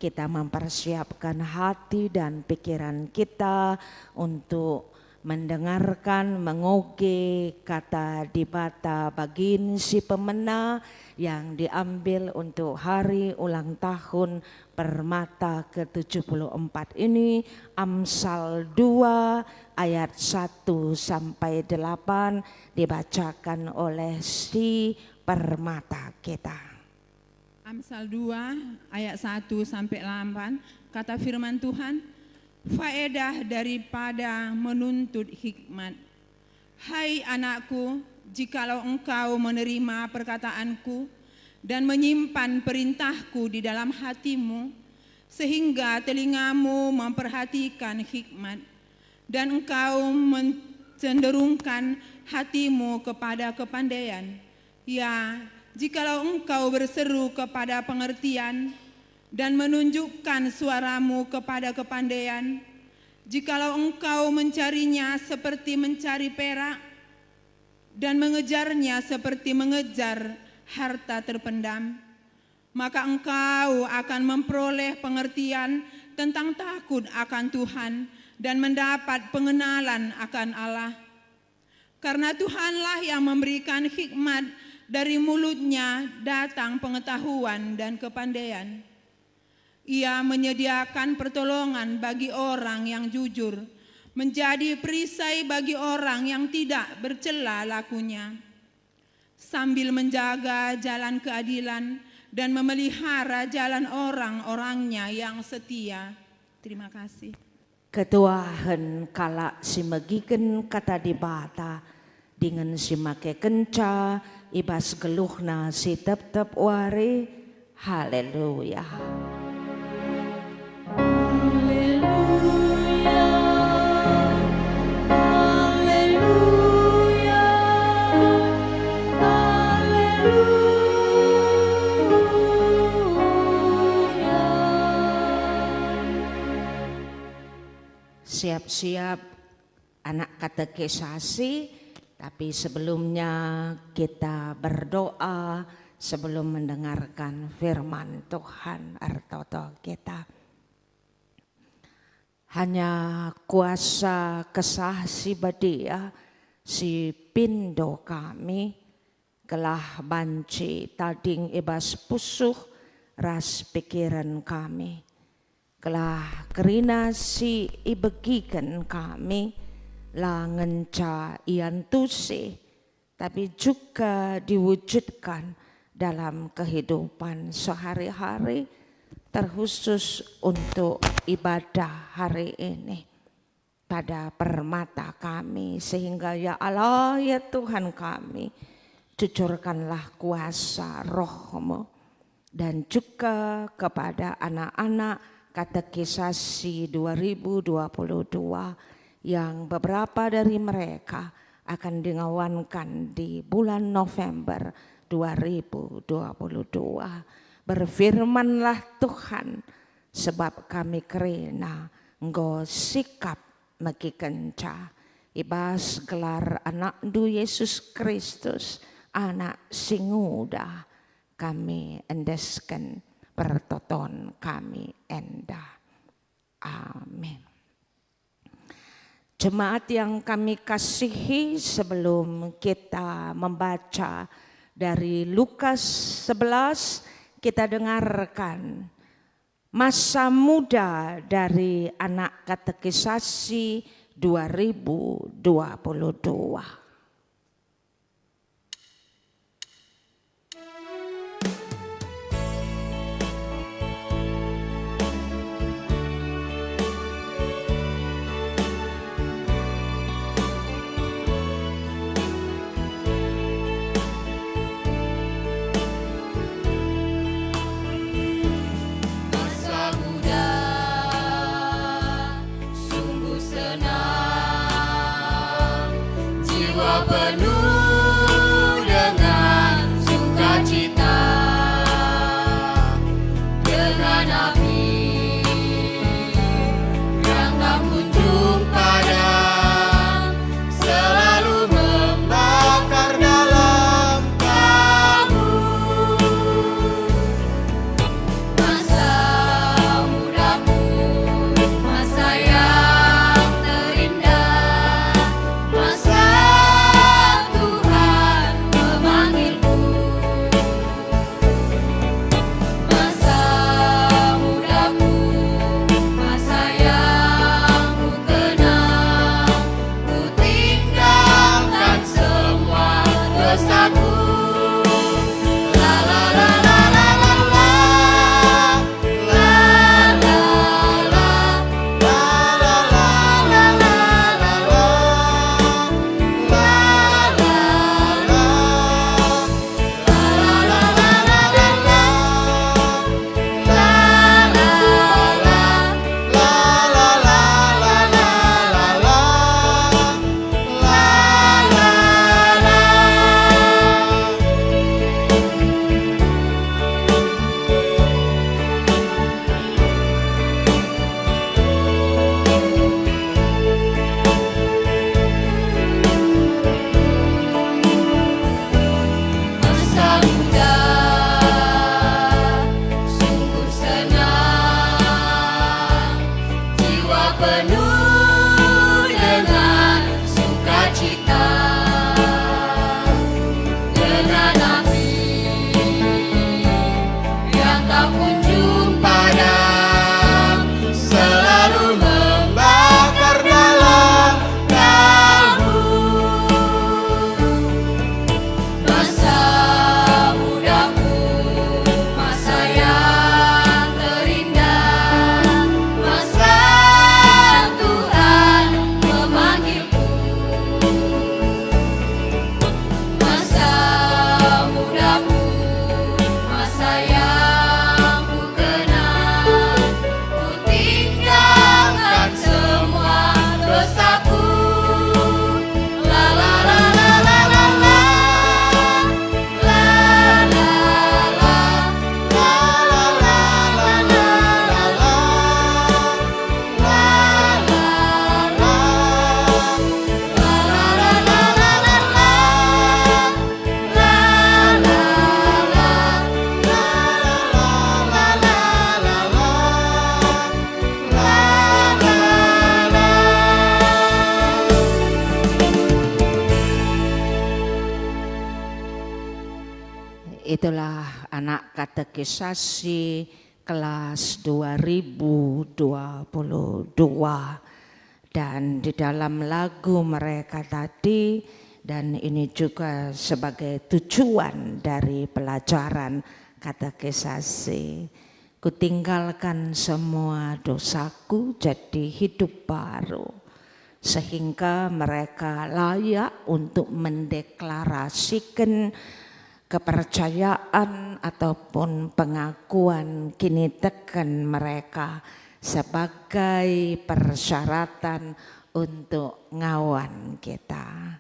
kita mempersiapkan hati dan pikiran kita untuk mendengarkan, mengoge kata dibata bagin si pemena yang diambil untuk hari ulang tahun Permata ke-74 ini, Amsal 2 ayat 1 sampai 8 dibacakan oleh si Permata kita. Amsal 2 ayat 1 sampai 8, kata firman Tuhan, faedah daripada menuntut hikmat. Hai anakku, jikalau engkau menerima perkataanku dan menyimpan perintahku di dalam hatimu, sehingga telingamu memperhatikan hikmat, dan engkau mencenderungkan hatimu kepada kepandaian. Ya, jikalau engkau berseru kepada pengertian dan menunjukkan suaramu kepada kepandaian, jikalau engkau mencarinya seperti mencari perak dan mengejarnya seperti mengejar harta terpendam, maka engkau akan memperoleh pengertian tentang takut akan Tuhan dan mendapat pengenalan akan Allah. Karena Tuhanlah yang memberikan hikmat, dari mulutnya datang pengetahuan dan kepandaian. Ia menyediakan pertolongan bagi orang yang jujur, menjadi perisai bagi orang yang tidak bercela lakunya, sambil menjaga jalan keadilan dan memelihara jalan orang-orangnya yang setia. Terima kasih. Ketuahan kala si megiken kata dibata dengan si make kenca ibas geluhna si tep-tep wari. Haleluya. Siap-siap anak katekisasi, tapi sebelumnya kita berdoa sebelum mendengarkan firman Tuhan artoto kita. Hanya kuasa kesah si badia si pindo kami kelah banci tading ibas pusuh ras pikiran kami. Kelah kerina si ibegikan kami langenca iantusi, tapi juga diwujudkan dalam kehidupan sehari-hari, terkhusus untuk ibadah hari ini pada permata kami, sehingga ya Allah ya Tuhan kami, cucurkanlah kuasa roh-Mu dan juga kepada anak-anak katekisasi 2022 yang beberapa dari mereka akan dingawankan di bulan November 2022. Berfirmanlah Tuhan, sebab kami kerena Engkau sikap meki kenca ibas gelar anak du Yesus Kristus, anak singuda kami endesken pertoton kami endah. Amin. Jemaat yang kami kasihi, sebelum kita membaca dari Lukas 11, kita dengarkan masa muda dari anak katekisasi 2022. Jiwa itulah anak katekisasi kelas 2022. Dan di dalam lagu mereka tadi, dan ini juga sebagai tujuan dari pelajaran katekisasi, kutinggalkan semua dosaku jadi hidup baru, sehingga mereka layak untuk mendeklarasikan kepercayaan ataupun pengakuan kini tekan mereka sebagai persyaratan untuk ngawan kita.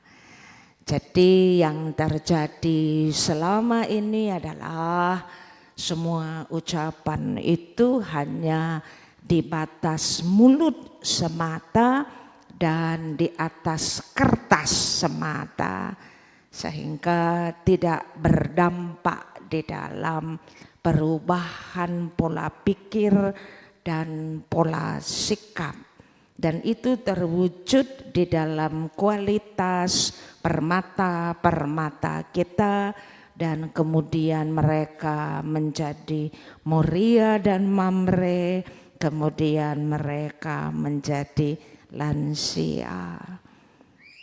Jadi yang terjadi selama ini adalah semua ucapan itu hanya di batas mulut semata dan di atas kertas semata, sehingga tidak berdampak di dalam perubahan pola pikir dan pola sikap, dan itu terwujud di dalam kualitas permata-permata kita, dan kemudian mereka menjadi Moria dan Mamre, kemudian mereka menjadi lansia.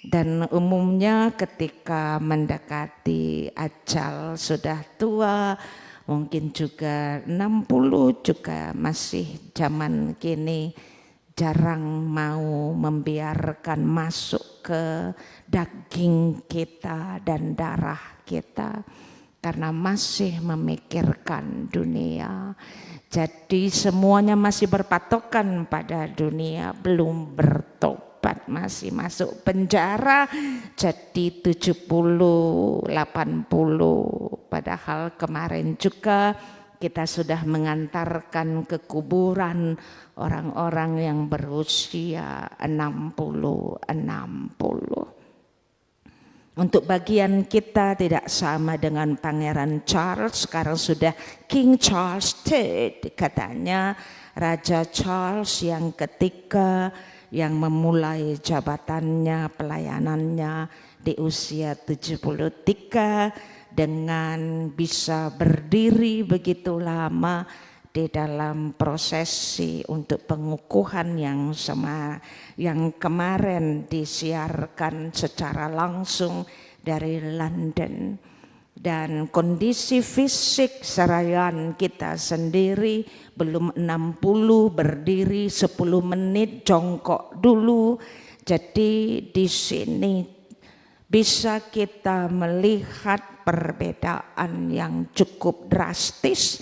Dan umumnya ketika mendekati ajal sudah tua, mungkin juga 60, juga masih zaman kini jarang mau membiarkan masuk ke daging kita dan darah kita, karena masih memikirkan dunia. Jadi semuanya masih berpatokan pada dunia, belum bertobat, masih masuk penjara jadi 70, 80. Padahal kemarin juga kita sudah mengantarkan ke kuburan orang-orang yang berusia 60. Untuk bagian kita tidak sama dengan Pangeran Charles, sekarang sudah King Charles III, katanya Raja Charles yang ketiga yang memulai jabatannya, pelayanannya di usia 73 dengan bisa berdiri begitu lama di dalam prosesi untuk pengukuhan yang kemarin disiarkan secara langsung dari London. Dan kondisi fisik serayan kita sendiri belum 60, berdiri 10 menit, jongkok dulu. Jadi di sini bisa kita melihat perbedaan yang cukup drastis,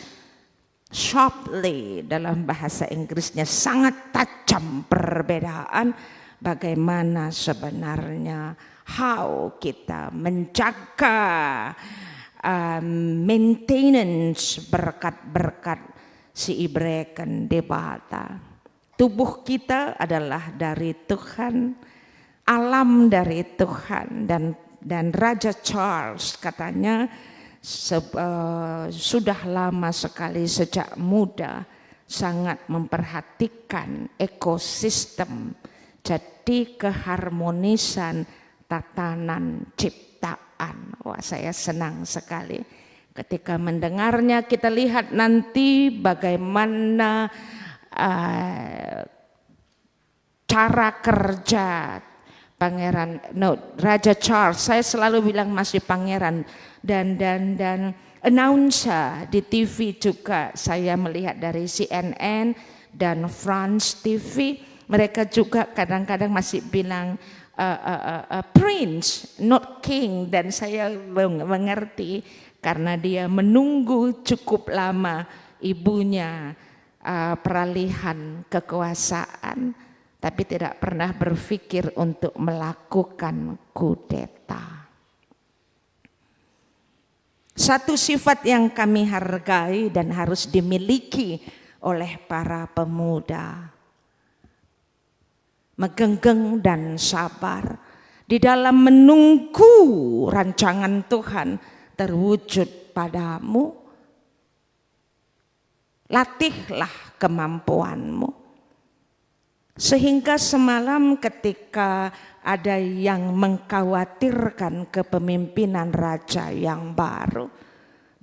sharply dalam bahasa Inggrisnya, sangat tajam perbedaan bagaimana sebenarnya how kita menjaga maintenance berkat-berkat si Ibreken Debata. Tubuh kita adalah dari Tuhan, alam dari Tuhan, dan Raja Charles katanya sudah lama sekali sejak muda sangat memperhatikan ekosistem, jadi keharmonisan tatanan ciptaan. Wah, saya senang sekali ketika mendengarnya. Kita lihat nanti bagaimana cara kerja Raja Charles. Saya selalu bilang masih pangeran, dan announcer di TV juga saya melihat dari CNN dan France TV, mereka juga kadang-kadang masih bilang Prince, not King, dan saya mengerti karena dia menunggu cukup lama ibunya peralihan kekuasaan, tapi tidak pernah berpikir untuk melakukan kudeta. Satu sifat yang kami hargai dan harus dimiliki oleh para pemuda, megenggeng dan sabar di dalam menunggu rancangan Tuhan terwujud padamu. Latihlah kemampuanmu, sehingga semalam ketika ada yang mengkhawatirkan kepemimpinan raja yang baru,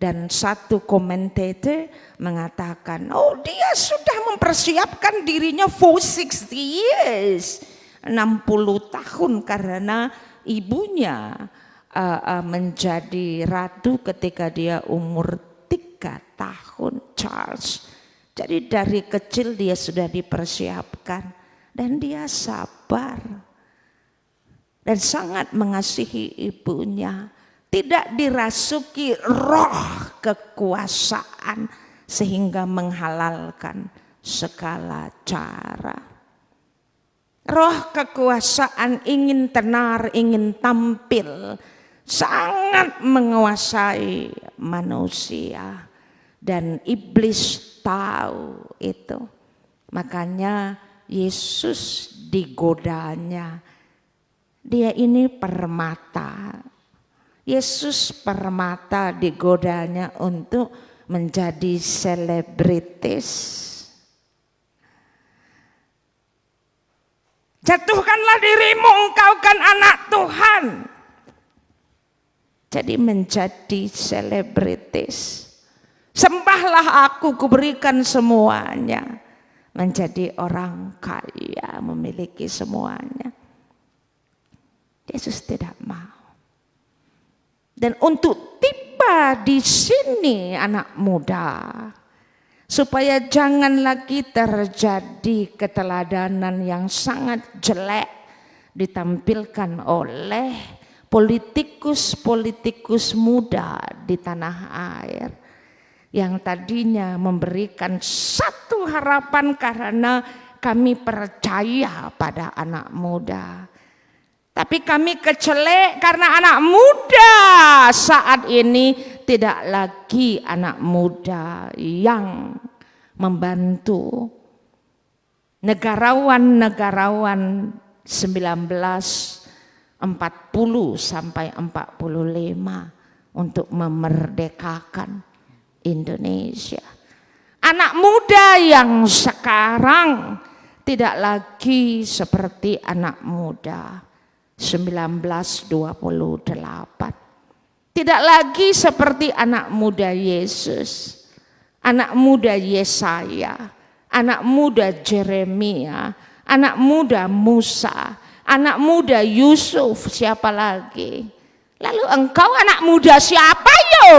Dan satu komentator mengatakan, oh dia sudah mempersiapkan dirinya for 60 years. 60 tahun karena ibunya menjadi ratu ketika dia umur 3 tahun, Charles. Jadi dari kecil dia sudah dipersiapkan dan dia sabar dan sangat mengasihi ibunya. Tidak dirasuki roh kekuasaan sehingga menghalalkan segala cara. Roh kekuasaan ingin tenar, ingin tampil, sangat menguasai manusia. Dan iblis tahu itu. Makanya Yesus digodanya. Dia ini permata. Yesus permata digodanya untuk menjadi selebritis. Jatuhkanlah dirimu, engkau kan anak Tuhan. Jadi menjadi selebritis. Sembahlah aku, kuberikan semuanya. Menjadi orang kaya, memiliki semuanya. Yesus tidak mau. Dan untuk tiba di sini anak muda, supaya jangan lagi terjadi keteladanan yang sangat jelek ditampilkan oleh politikus-politikus muda di tanah air yang tadinya memberikan satu harapan karena kami percaya pada anak muda. Tapi kami kecelek karena anak muda saat ini tidak lagi anak muda yang membantu. Negarawan-negarawan 1940 sampai 45 untuk memerdekakan Indonesia. Anak muda yang sekarang tidak lagi seperti anak muda 1928. Tidak lagi seperti anak muda Yesus, anak muda Yesaya, anak muda Jeremia, anak muda Musa, anak muda Yusuf, siapa lagi? Lalu engkau anak muda siapa yo?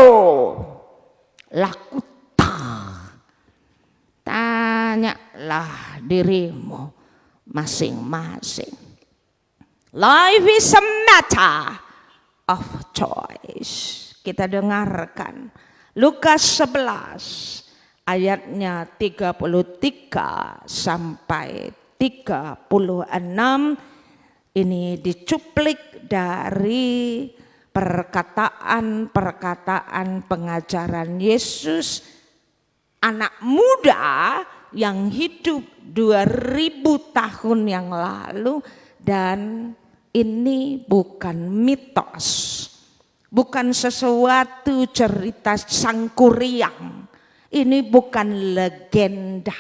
Lakuta. Tanyalah dirimu masing-masing. Life is a matter of choice. Kita dengarkan Lukas 11 ayatnya 33 sampai 36. Ini dicuplik dari perkataan-perkataan pengajaran Yesus, anak muda yang hidup 2000 tahun yang lalu. Dan ini bukan mitos, bukan sesuatu cerita sangkuriang, ini bukan legenda.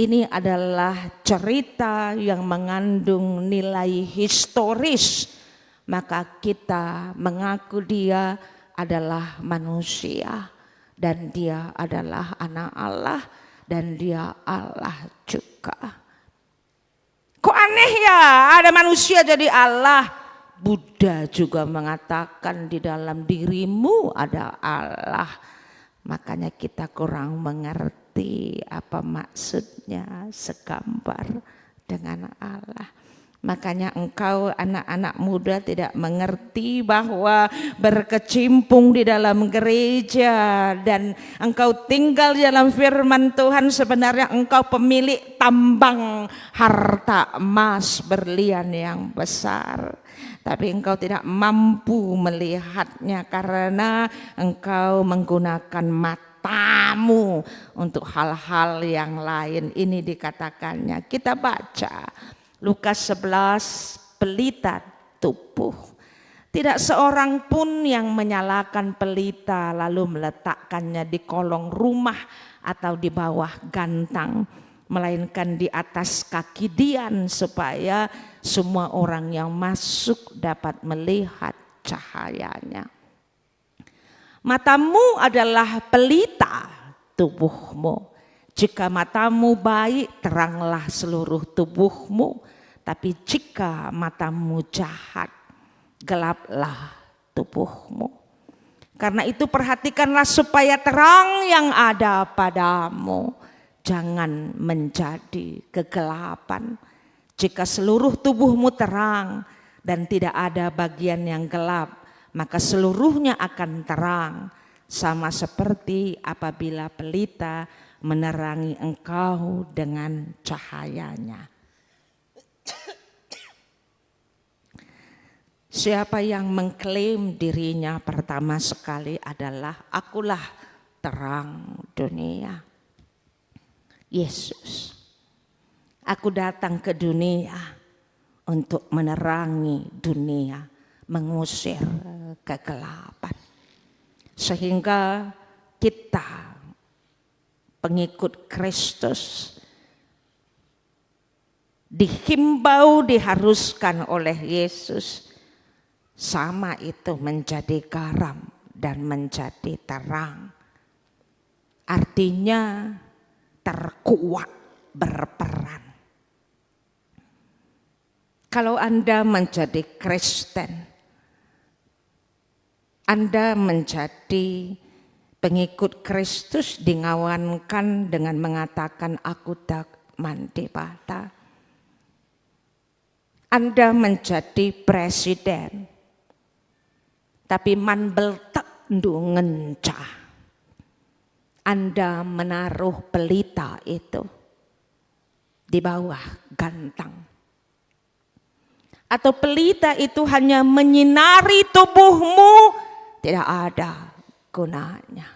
Ini adalah cerita yang mengandung nilai historis. Maka kita mengaku dia adalah manusia dan dia adalah anak Allah dan dia Allah juga. Kok aneh ya, ada manusia jadi Allah. Buddha juga mengatakan di dalam dirimu ada Allah. Makanya kita kurang mengerti apa maksudnya segambar dengan Allah. Makanya engkau anak-anak muda tidak mengerti bahwa berkecimpung di dalam gereja dan engkau tinggal di dalam firman Tuhan, sebenarnya engkau pemilik tambang harta emas berlian yang besar. Tapi engkau tidak mampu melihatnya karena engkau menggunakan matamu untuk hal-hal yang lain. Ini dikatakannya, kita baca Lukas 11, pelita tubuh. Tidak seorang pun yang menyalakan pelita lalu meletakkannya di kolong rumah atau di bawah gantang, melainkan di atas kaki dian supaya semua orang yang masuk dapat melihat cahayanya. Matamu adalah pelita tubuhmu. Jika matamu baik, teranglah seluruh tubuhmu. Tapi jika matamu jahat, gelaplah tubuhmu. Karena itu perhatikanlah supaya terang yang ada padamu jangan menjadi kegelapan. Jika seluruh tubuhmu terang dan tidak ada bagian yang gelap, maka seluruhnya akan terang, sama seperti apabila pelita menerangi engkau dengan cahayanya. Siapa yang mengklaim dirinya pertama sekali adalah akulah terang dunia. Yesus, aku datang ke dunia untuk menerangi dunia, mengusir kegelapan. Sehingga kita pengikut Kristus dihimbau, diharuskan oleh Yesus sama itu menjadi garam dan menjadi terang. Artinya terkuat berperan. Kalau Anda menjadi Kristen, Anda menjadi pengikut Kristus dingawankan dengan mengatakan aku dak mandi bata. Anda menjadi presiden, tapi man beltak ngencah. Anda menaruh pelita itu di bawah gantang. Atau pelita itu hanya menyinari tubuhmu, tidak ada gunanya.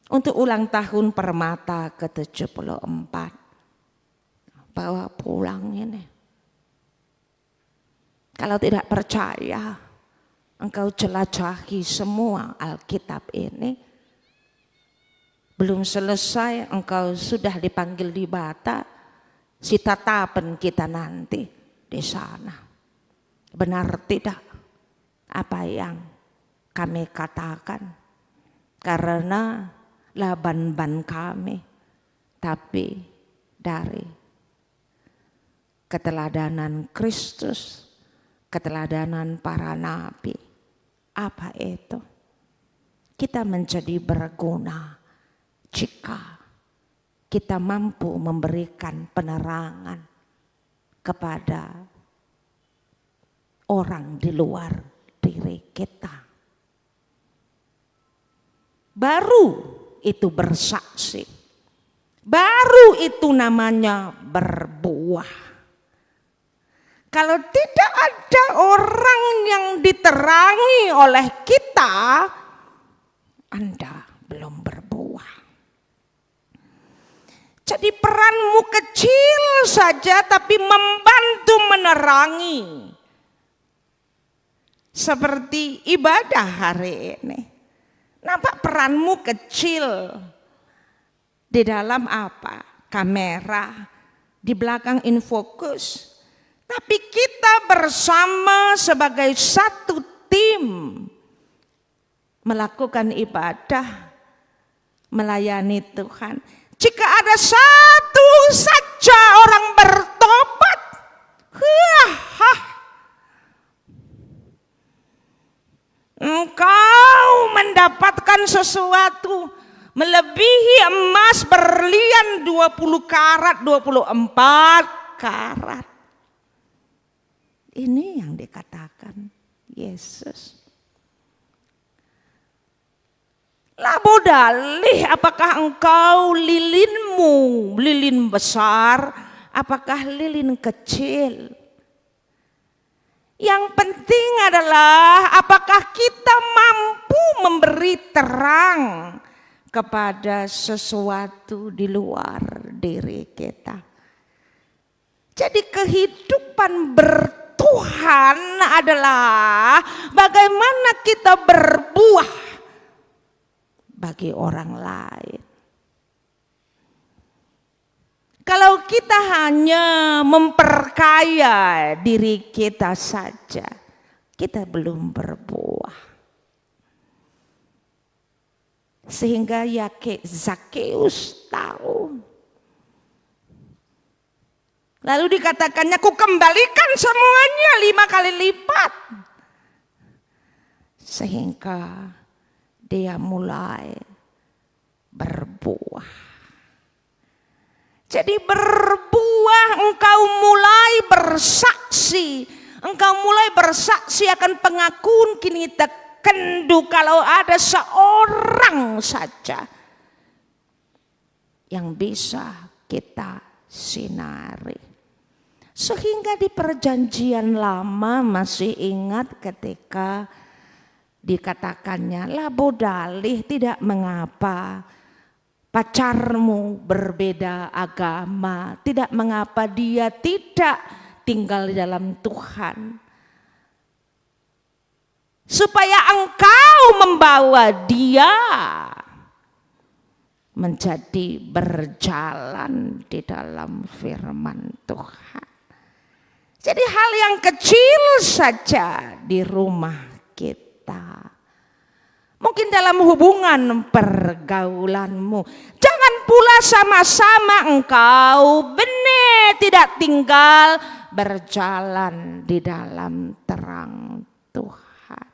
Untuk ulang tahun Permata ke-74, bawa pulang ini. Kalau tidak percaya, engkau jelajahi semua Alkitab ini. Belum selesai, engkau sudah dipanggil di Bata, si tatapan kita nanti di sana. Benar tidak apa yang kami katakan? Karena laban-ban kami, tapi dari keteladanan Kristus, keteladanan para nabi. Apa itu? Kita menjadi berguna jika kita mampu memberikan penerangan kepada orang di luar diri kita. Baru itu bersaksi. Baru itu namanya berbuah. Kalau tidak ada orang yang diterangi oleh kita, Anda belum berbuah. Jadi peranmu kecil saja tapi membantu menerangi. Seperti ibadah hari ini. Nampak peranmu kecil. Di dalam apa? Kamera. Di belakang infocus. Tapi kita bersama sebagai satu tim melakukan ibadah, melayani Tuhan. Jika ada satu saja orang bertobat, engkau mendapatkan sesuatu melebihi emas berlian 20 karat, 24 karat. Ini yang dikatakan Yesus. Labu dalih, apakah engkau lilinmu, lilin besar, apakah lilin kecil? Yang penting adalah apakah kita mampu memberi terang kepada sesuatu di luar diri kita. Jadi kehidupan berTuhan adalah bagaimana kita berbuah bagi orang lain. Kalau kita hanya memperkaya diri kita saja, kita belum berbuah. Sehingga Zakheus tahu. Lalu dikatakannya, ku kembalikan semuanya 5 kali lipat. Sehingga dia mulai berbuah. Jadi berbuah, engkau mulai bersaksi. Engkau mulai bersaksi akan pengakuan kini tekendu kalau ada seorang saja yang bisa kita sinari. Sehingga di perjanjian lama masih ingat ketika dikatakannya, labo dalih tidak mengapa pacarmu berbeda agama, tidak mengapa dia tidak tinggal di dalam Tuhan. Supaya engkau membawa dia menjadi berjalan di dalam firman Tuhan. Jadi hal yang kecil saja di rumah kita. Mungkin dalam hubungan pergaulanmu. Jangan pula sama-sama engkau benih tidak tinggal berjalan di dalam terang Tuhan.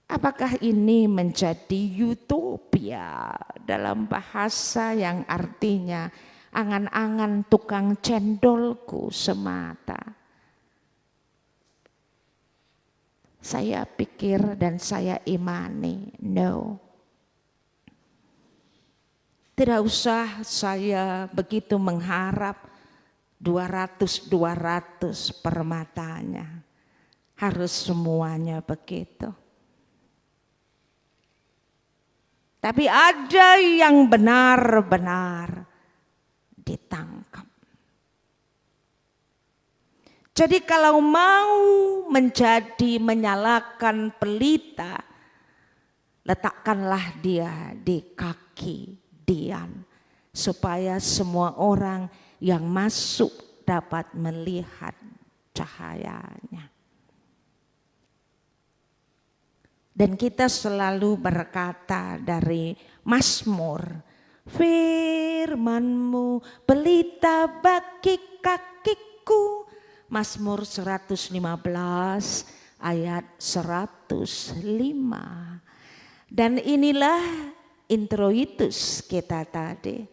Apakah ini menjadi utopia dalam bahasa yang artinya angan-angan tukang cendolku semata? Saya pikir dan saya imani, no. Tidak usah saya begitu mengharap 200 permatanya. Harus semuanya begitu. Tapi ada yang benar-benar ditangkap. Jadi kalau mau menyalakan pelita, letakkanlah dia di kaki Dian, supaya semua orang yang masuk dapat melihat cahayanya. Dan kita selalu berkata dari Mazmur, firman-Mu pelita bagi kakiku. Mazmur 115 ayat 105. Dan inilah introitus kita tadi,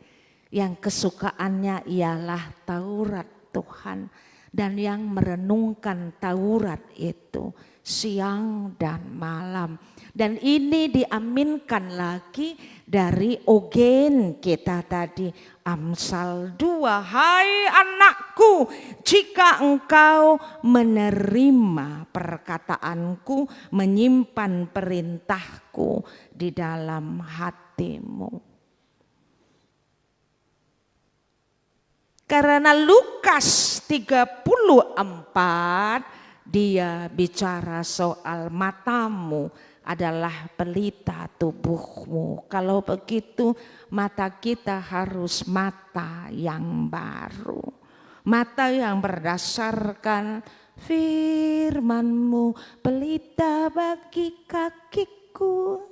yang kesukaannya ialah Taurat Tuhan, dan yang merenungkan Taurat itu siang dan malam. Dan ini diaminkan lagi dari Ogen kita tadi, Amsal 2, hai anakku, jika engkau menerima perkataanku, menyimpan perintahku di dalam hatimu. Karena Lukas 34 dia bicara soal matamu adalah pelita tubuhmu. Kalau begitu mata kita harus mata yang baru. Mata yang berdasarkan firman-Mu pelita bagi kakiku,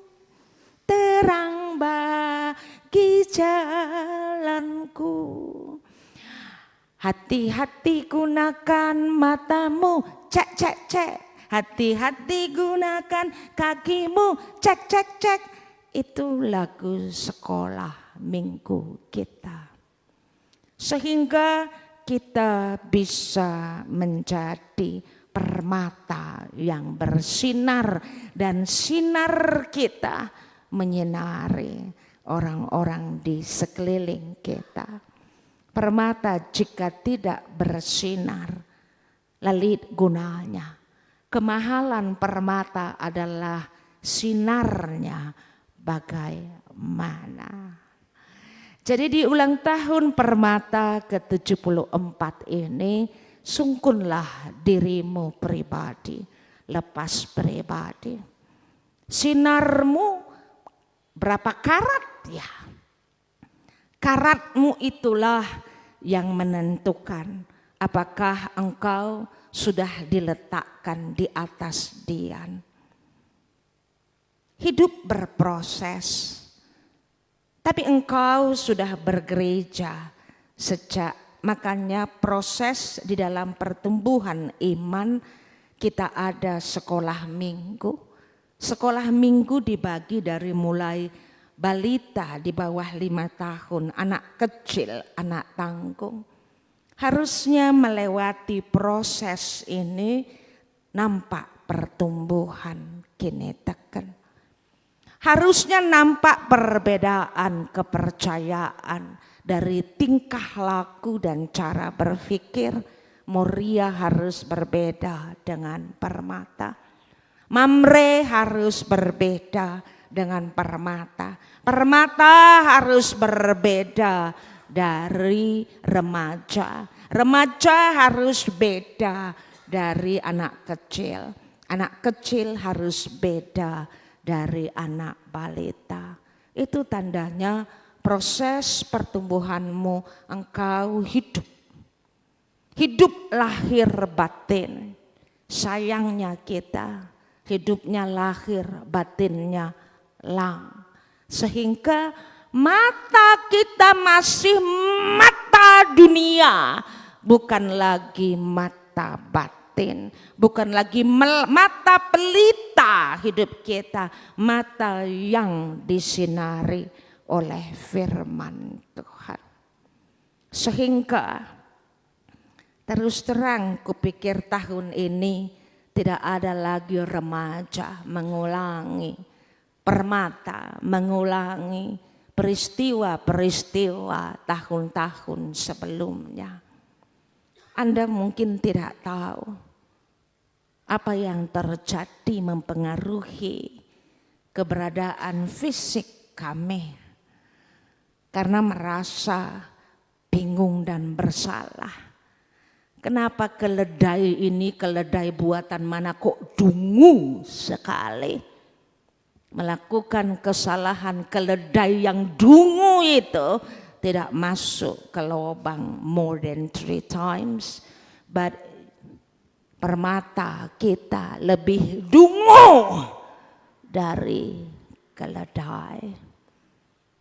terang bagi jalanku. Hati-hati gunakan matamu, cek cek cek. Hati-hati gunakan kakimu, cek cek cek. Itu lagu sekolah minggu kita. Sehingga kita bisa menjadi permata yang bersinar, dan sinar kita menyinari orang-orang di sekeliling kita. Permata jika tidak bersinar, lelit gunanya. Kemahalan permata adalah sinarnya bagaimana. Jadi di ulang tahun permata ke-74 ini, sungkunlah dirimu pribadi, lepas pribadi. Sinarmu berapa karat ya? Karatmu itulah yang menentukan apakah engkau sudah diletakkan di atas Dian. Hidup berproses. Tapi engkau sudah bergereja sejak, makanya proses di dalam pertumbuhan iman kita ada sekolah minggu. Sekolah minggu dibagi dari mulai balita di bawah 5 tahun, anak kecil, anak tanggung. Harusnya melewati proses ini nampak pertumbuhan kini teken. Harusnya nampak perbedaan kepercayaan dari tingkah laku dan cara berpikir. Moria harus berbeda dengan Permata. Mamre harus berbeda dengan Permata. Permata harus berbeda dari remaja. Remaja harus beda dari anak kecil. Anak kecil harus beda dari anak balita. Itu tandanya proses pertumbuhanmu, engkau hidup. Hidup lahir batin. Sayangnya kita hidupnya lahir, batinnya lang. Sehingga mata kita masih mata dunia, bukan lagi mata batin, bukan lagi mata pelita hidup kita, mata yang disinari oleh firman Tuhan. Sehingga terus terang kupikir tahun ini tidak ada lagi remaja mengulangi, Permata mengulangi peristiwa-peristiwa tahun-tahun sebelumnya. Anda mungkin tidak tahu apa yang terjadi mempengaruhi keberadaan fisik kami karena merasa bingung dan bersalah. Kenapa keledai ini keledai buatan mana kok dungu sekali? Melakukan kesalahan keledai yang dungu itu tidak masuk ke lubang more than 3 times. But Permata kita lebih dungu dari keledai.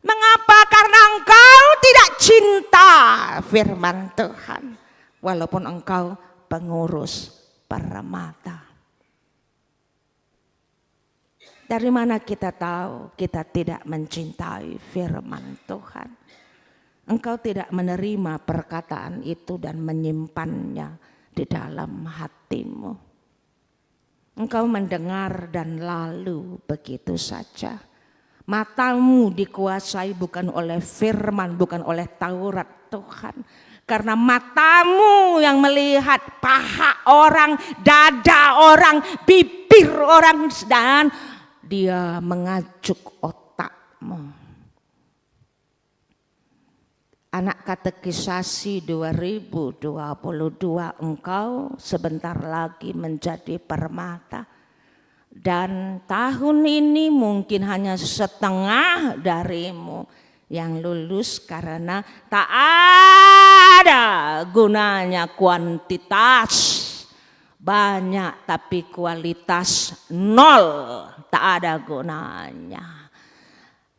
Mengapa? Karena engkau tidak cinta firman Tuhan. Walaupun engkau pengurus Permata. Dari mana kita tahu kita tidak mencintai firman Tuhan? Engkau tidak menerima perkataan itu dan menyimpannya di dalam hatimu. Engkau mendengar dan lalu begitu saja. Matamu dikuasai bukan oleh firman, bukan oleh Taurat Tuhan. Karena matamu yang melihat paha orang, dada orang, bibir orang, dan dia mengajuk otakmu. Anak katekisasi 2022, engkau sebentar lagi menjadi Permata. Dan tahun ini mungkin hanya setengah darimu yang lulus karena tak ada gunanya kuantitas banyak tapi kualitas nol, tak ada gunanya.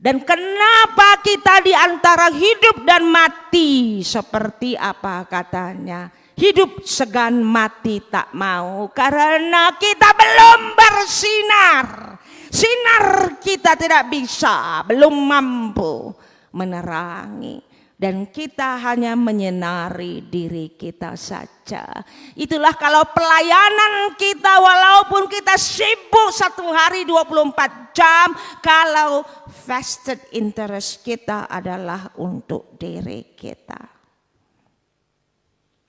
Dan kenapa kita di antara hidup dan mati seperti apa katanya? Hidup segan mati tak mau karena kita belum bersinar. Sinar kita tidak bisa, belum mampu menerangi. Dan kita hanya menyinari diri kita saja. Itulah kalau pelayanan kita walaupun kita sibuk 1 hari 24 jam. Kalau vested interest kita adalah untuk diri kita.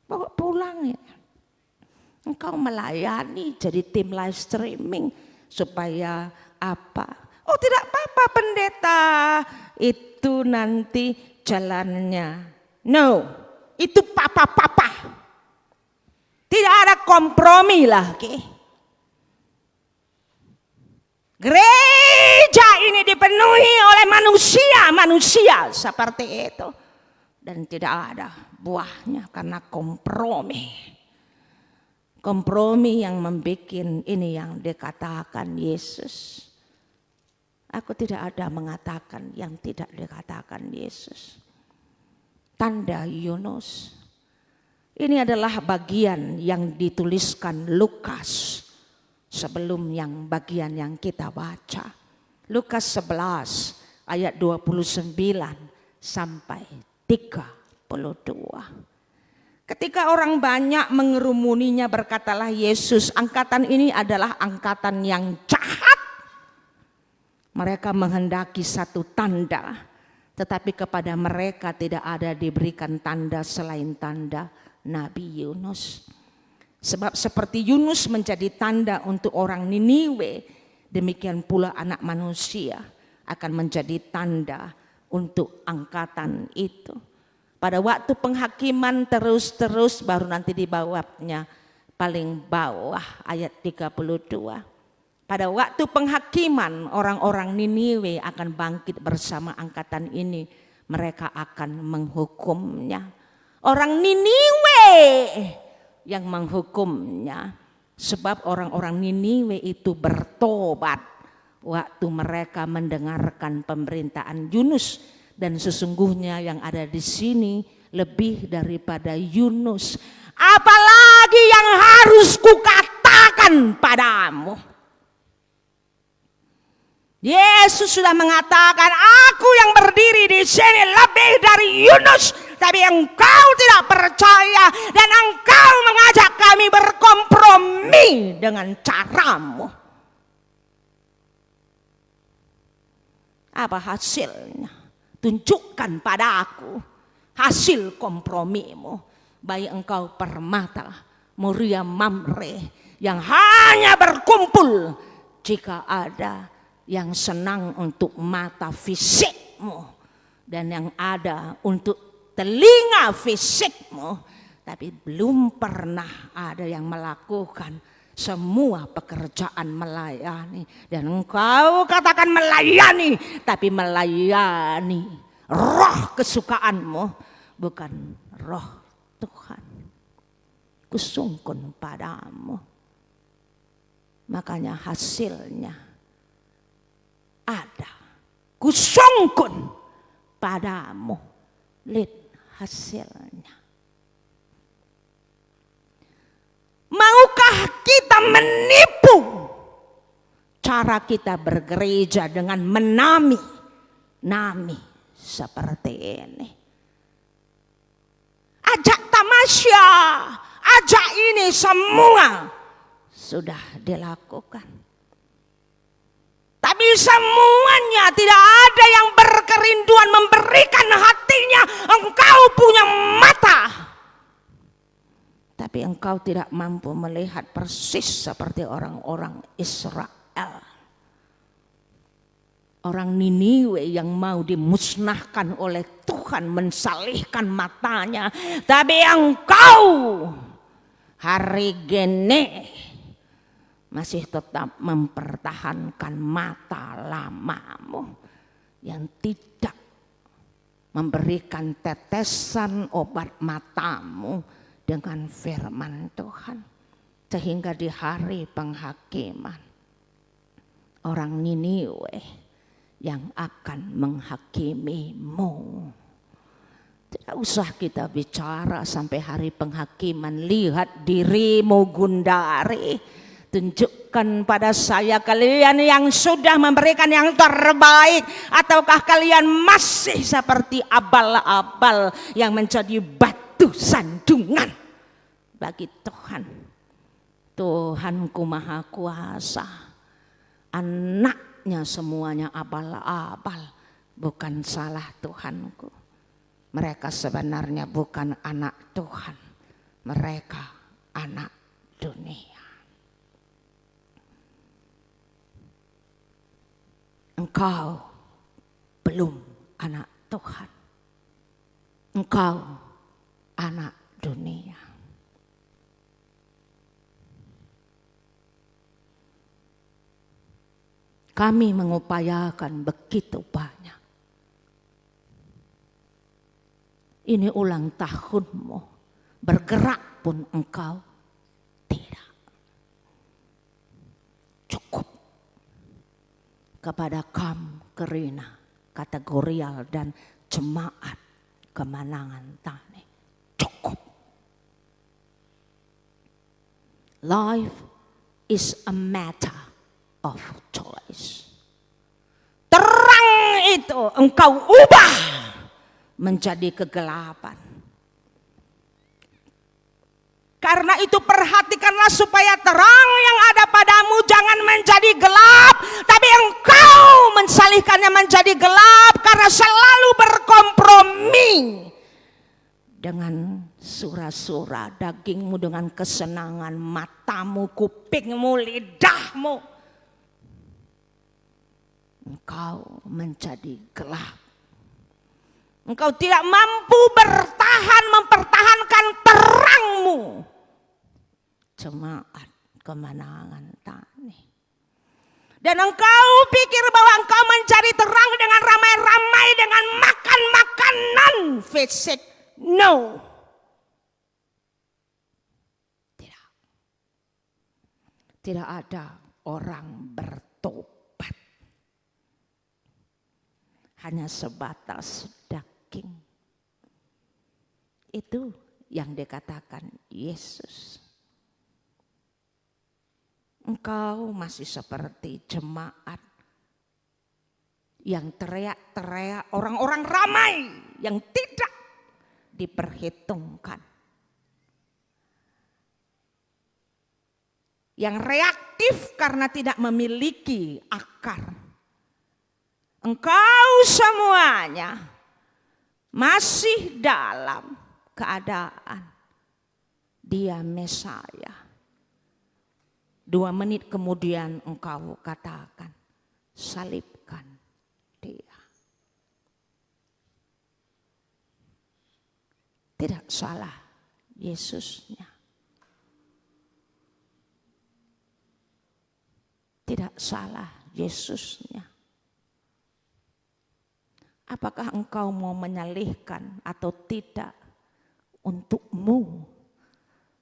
Bawa pulang ya. Engkau melayani jadi tim live streaming supaya apa? Oh tidak apa-apa pendeta. Itu nanti jalannya. No, itu papa-papa. Tidak ada kompromi lagi. Gereja ini dipenuhi oleh manusia seperti itu. Dan tidak ada buahnya karena kompromi. Kompromi yang membuat ini yang dikatakan Yesus. Aku tidak ada mengatakan yang tidak dikatakan Yesus. Tanda Yunus. Ini adalah bagian yang dituliskan Lukas sebelum yang bagian yang kita baca. Lukas 11 ayat 29 sampai 32. Ketika orang banyak mengerumuninya, berkatalah Yesus, angkatan ini adalah angkatan yang jahat. Mereka menghendaki satu tanda, tetapi kepada mereka tidak ada diberikan tanda selain tanda Nabi Yunus. Sebab seperti Yunus menjadi tanda untuk orang Niniwe, demikian pula Anak Manusia akan menjadi tanda untuk angkatan itu. Pada waktu penghakiman terus baru nanti di bawahnya paling bawah ayat 32. Pada waktu penghakiman orang-orang Niniwe akan bangkit bersama angkatan ini. Mereka akan menghukumnya. Orang Niniwe yang menghukumnya. Sebab orang-orang Niniwe itu bertobat waktu mereka mendengarkan pemberitaan Yunus. Dan sesungguhnya yang ada di sini lebih daripada Yunus. Apalagi yang harus kukatakan padamu. Yesus sudah mengatakan, aku yang berdiri di sini lebih dari Yunus, tapi engkau tidak percaya dan engkau mengajak kami berkompromi dengan caramu. Apa hasilnya? Tunjukkan pada aku hasil kompromimu. Baik engkau permata, Muria Mamre, yang hanya berkumpul jika ada yang senang untuk mata fisikmu dan yang ada untuk telinga fisikmu, tapi belum pernah ada yang melakukan semua pekerjaan melayani. Dan engkau katakan melayani, tapi melayani roh kesukaanmu, bukan roh Tuhan. Kusungkun padamu. Makanya hasilnya ada. Kusungkun padamu. Lihat hasilnya. Maukah kita menipu cara kita bergereja dengan menami seperti ini? Ajak tamasya, ajak ini semua sudah dilakukan. Tapi semuanya tidak ada yang berkerinduan memberikan hatinya. Engkau punya mata, tapi engkau tidak mampu melihat persis seperti orang-orang Israel. Orang Niniwe yang mau dimusnahkan oleh Tuhan, mensalihkan matanya. Tapi engkau hari gini masih tetap mempertahankan mata lamamu yang tidak memberikan tetesan obat matamu dengan firman Tuhan. Sehingga di hari penghakiman orang Niniwe yang akan menghakimimu. Tidak usah kita bicara sampai hari penghakiman. Lihat dirimu Gundari. Tunjukkan pada saya kalian yang sudah memberikan yang terbaik, ataukah kalian masih seperti abal-abal yang menjadi batu sandungan bagi Tuhan. Tuhanku Maha Kuasa, anaknya semuanya abal-abal, bukan salah Tuhanku. Mereka sebenarnya bukan anak Tuhan, mereka anak dunia. Engkau belum anak Tuhan. Engkau anak dunia. Kami mengupayakan begitu banyak. Ini ulang tahunmu. Bergerak pun engkau tidak. Cukup. kepada Kam, Kerina, kategorial dan jemaat kemenangan tani. Cukup. Life is a matter of choice. Terang itu engkau ubah menjadi kegelapan. Karena itu perhatikanlah supaya terang yang ada padamu jangan menjadi gelap, tapi engkau mensalihkannya menjadi gelap karena selalu berkompromi dengan sura-sura dagingmu, dengan kesenangan matamu, kupingmu, lidahmu. Engkau menjadi gelap. Engkau tidak mampu mempertahankan terangmu. Jemaat kemenangan tani. Dan engkau pikir bahwa engkau mencari terang dengan ramai-ramai, dengan makan makanan fisik. No. Tidak. Tidak ada orang bertobat. Hanya sebatas daging. Itu yang dikatakan Yesus. Engkau masih seperti jemaat yang teriak-teriak, orang-orang ramai yang tidak diperhitungkan. Yang reaktif karena tidak memiliki akar. Engkau semuanya masih dalam keadaan dia Mesaya. 2 menit kemudian engkau katakan, salibkan dia. Tidak salah Yesusnya. Tidak salah Yesusnya. Apakah engkau mau menyalihkan atau tidak? Untukmu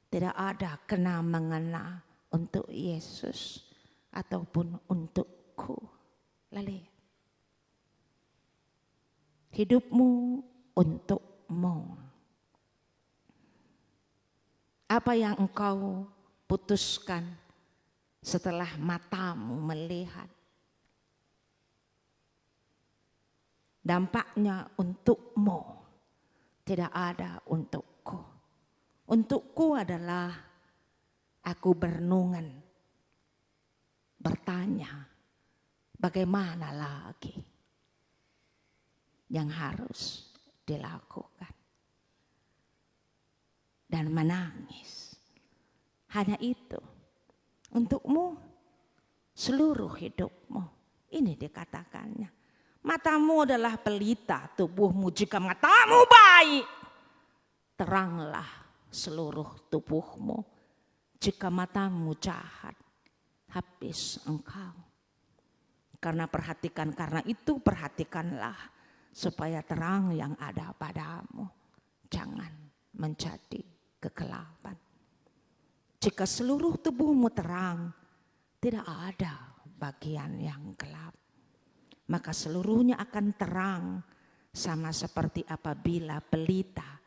tidak ada kena mengena untuk Yesus ataupun untukku. Lalu hidupmu untukmu. Apa yang engkau putuskan setelah matamu melihat? Dampaknya untukmu, tidak ada untukku. Untukku adalah aku berenungan, bertanya, bagaimana lagi yang harus dilakukan. Dan menangis. Hanya itu. Untukmu, seluruh hidupmu. Ini dikatakannya. Matamu adalah pelita tubuhmu. Jika matamu baik, teranglah seluruh tubuhmu. Jika matamu jahat, habis engkau. Karena itu perhatikanlah supaya terang yang ada padamu jangan menjadi kegelapan. Jika seluruh tubuhmu terang, tidak ada bagian yang gelap. Maka seluruhnya akan terang, sama seperti apabila pelita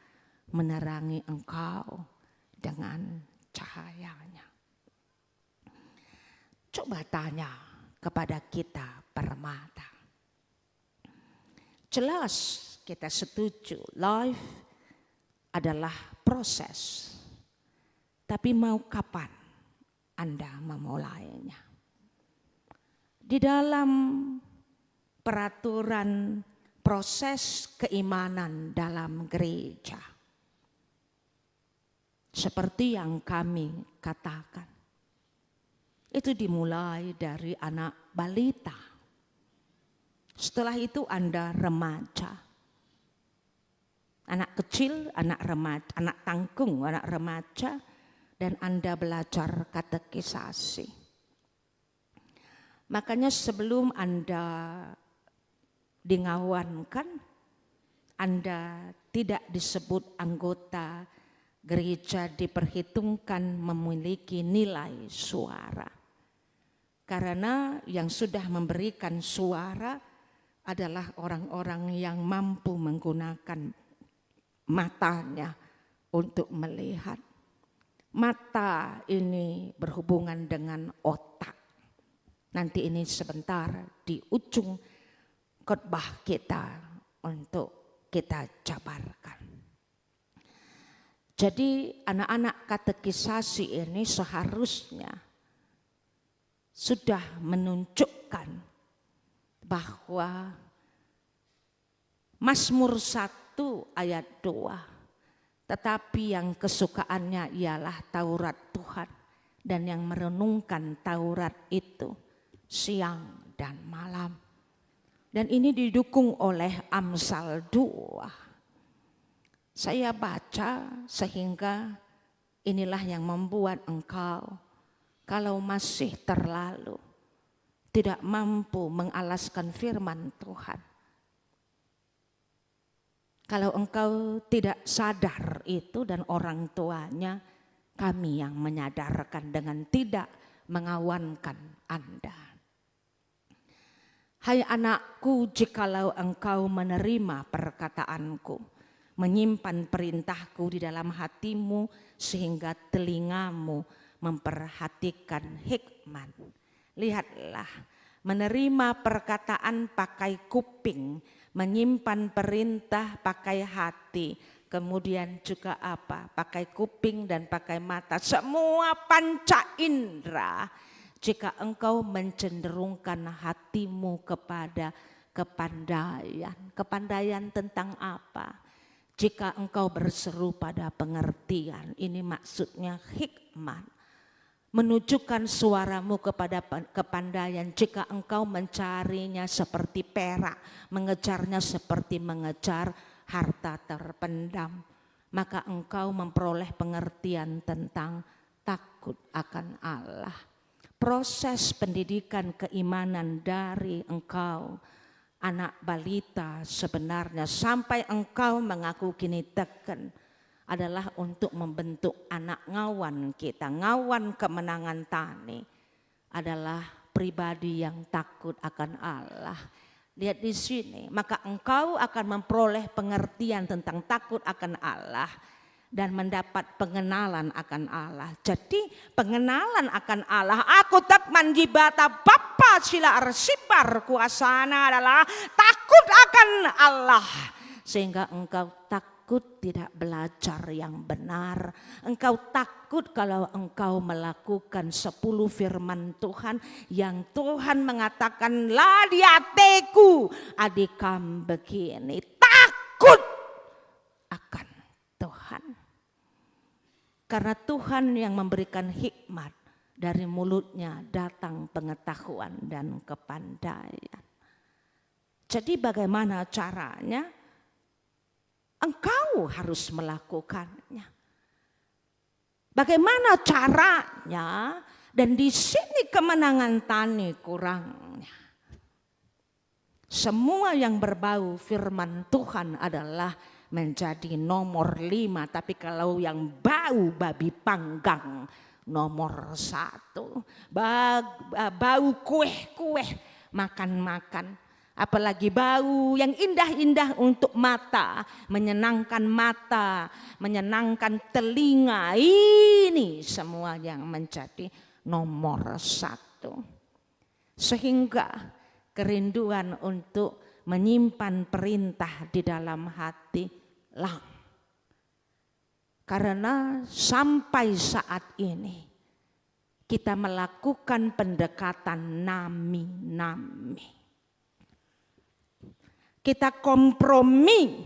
menerangi engkau dengan cahayanya. Coba tanya kepada kita permata. Jelas kita setuju, life adalah proses. Tapi mau kapan Anda memulainya? Di dalam peraturan proses keimanan dalam gereja. Seperti yang kami katakan. Itu dimulai dari anak balita. Setelah itu Anda remaja. Anak kecil, anak remaja, anak tanggung, anak remaja. Dan Anda belajar katekisasi. Makanya sebelum Anda dingawankan, Anda tidak disebut anggota gereja diperhitungkan memiliki nilai suara. Karena yang sudah memberikan suara adalah orang-orang yang mampu menggunakan matanya untuk melihat. Mata ini berhubungan dengan otak. Nanti ini sebentar di ujung khotbah kita untuk kita jabarkan. Jadi anak-anak katekisasi ini seharusnya sudah menunjukkan bahwa Mazmur 1 ayat 2, tetapi yang kesukaannya ialah Taurat Tuhan dan yang merenungkan Taurat itu siang dan malam. Dan ini didukung oleh Amsal 2. Saya baca sehingga inilah yang membuat engkau kalau masih terlalu tidak mampu mengalaskan firman Tuhan. Kalau engkau tidak sadar itu dan orang tuanya, kami yang menyadarkan dengan tidak mengawankan Anda. Hai anakku, jikalau engkau menerima perkataanku, menyimpan perintahku di dalam hatimu sehingga telingamu memperhatikan hikmat. Lihatlah, menerima perkataan pakai kuping, menyimpan perintah pakai hati, kemudian juga apa? Pakai kuping dan pakai mata, semua panca indera. Jika engkau mencenderungkan hatimu kepada kepandaian. Kepandaian tentang apa? Jika engkau berseru pada pengertian, ini maksudnya hikmat. Menunjukkan suaramu kepada kepandaian. Jika engkau mencarinya seperti perak, mengejarnya seperti mengejar harta terpendam, maka engkau memperoleh pengertian tentang takut akan Allah. Proses pendidikan keimanan dari engkau anak balita sebenarnya sampai engkau mengaku kini teken adalah untuk membentuk anak ngawan kita. Ngawan kemenangan tani adalah pribadi yang takut akan Allah. Lihat di sini, maka engkau akan memperoleh pengertian tentang takut akan Allah dan mendapat pengenalan akan Allah. Jadi pengenalan akan Allah, aku tak manjibata bapa sila arsibar kuasana adalah takut akan Allah. Sehingga engkau takut tidak belajar yang benar. Engkau takut kalau engkau melakukan 10 firman Tuhan yang Tuhan mengatakan ladiateku adikam begini. Takut akan Tuhan. Karena Tuhan yang memberikan hikmat, dari mulutnya datang pengetahuan dan kepandaian. Jadi bagaimana caranya? Engkau harus melakukannya. Bagaimana caranya? Dan di sini kemenangan tani kurangnya. Semua yang berbau firman Tuhan adalah menjadi nomor 5, tapi kalau yang bau babi panggang nomor 1. Bau kue-kue, makan-makan. Apalagi bau yang indah-indah untuk mata, menyenangkan mata, menyenangkan telinga. Ini semua yang menjadi nomor 1. Sehingga kerinduan untuk menyimpan perintah di dalam hati lang. Karena sampai saat ini kita melakukan pendekatan nami-nami. Kita kompromi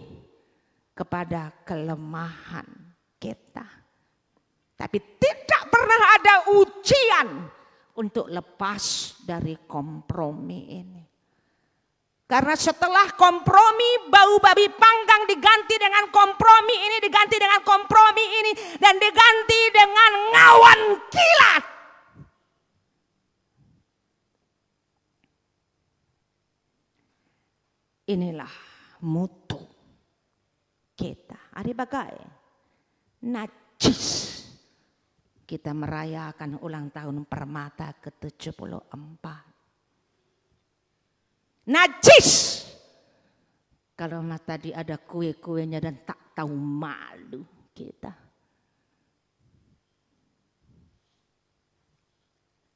kepada kelemahan kita. Tapi tidak pernah ada ujian untuk lepas dari kompromi ini. Karena setelah kompromi, bau babi panggang diganti dengan kompromi ini, diganti dengan kompromi ini, dan diganti dengan ngawan kilat. Inilah mutu kita. Ari bagai najis kita merayakan ulang tahun Permata ke-74. Najis! Kalau tadi ada kue-kuenya dan tak tahu malu kita.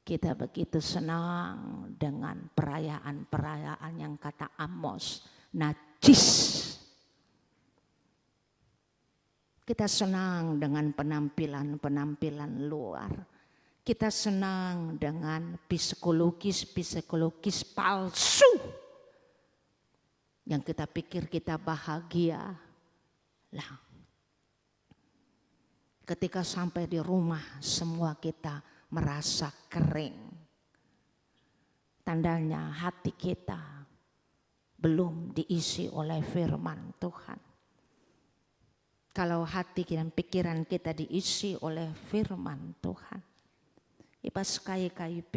Kita begitu senang dengan perayaan-perayaan yang kata Amos, najis. Kita senang dengan penampilan-penampilan luar. Kita senang dengan psikologis palsu. Yang kita pikir kita bahagia. Lah, ketika sampai di rumah semua kita merasa kering. Tandanya hati kita belum diisi oleh firman Tuhan. Kalau hati dan pikiran kita diisi oleh firman Tuhan, Ipas KYP,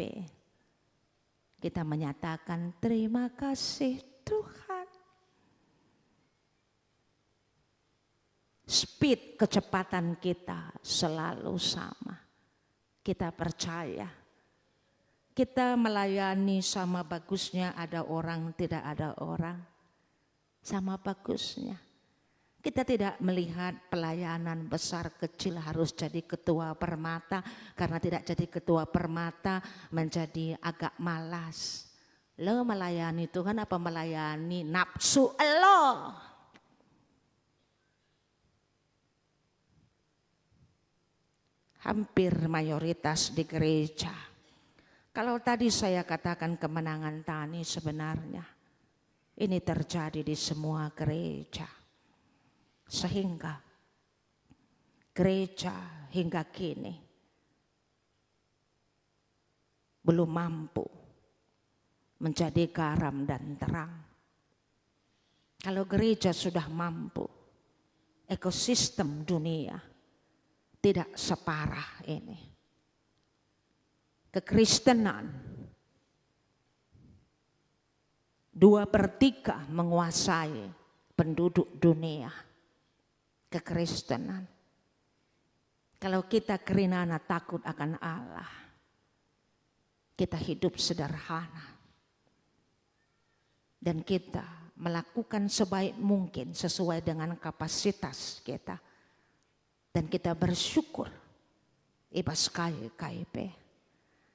kita menyatakan terima kasih Tuhan. Speed kecepatan kita selalu sama. Kita percaya. Kita melayani sama bagusnya ada orang, tidak ada orang. Sama bagusnya. Kita tidak melihat pelayanan besar kecil harus jadi ketua Permata. Karena tidak jadi ketua Permata menjadi agak malas. Lo melayani Tuhan apa melayani nafsu lo? Hampir mayoritas di gereja. Kalau tadi saya katakan kemenangan tani sebenarnya. Ini terjadi di semua gereja. Sehingga gereja hingga kini belum mampu menjadi garam dan terang. Kalau gereja sudah mampu, ekosistem dunia tidak separah ini. Kekristenan 2/3 menguasai penduduk dunia. Kekristenan. Kalau kita kerinana takut akan Allah, kita hidup sederhana. Dan kita melakukan sebaik mungkin sesuai dengan kapasitas kita. Dan kita bersyukur, Ipas KYP.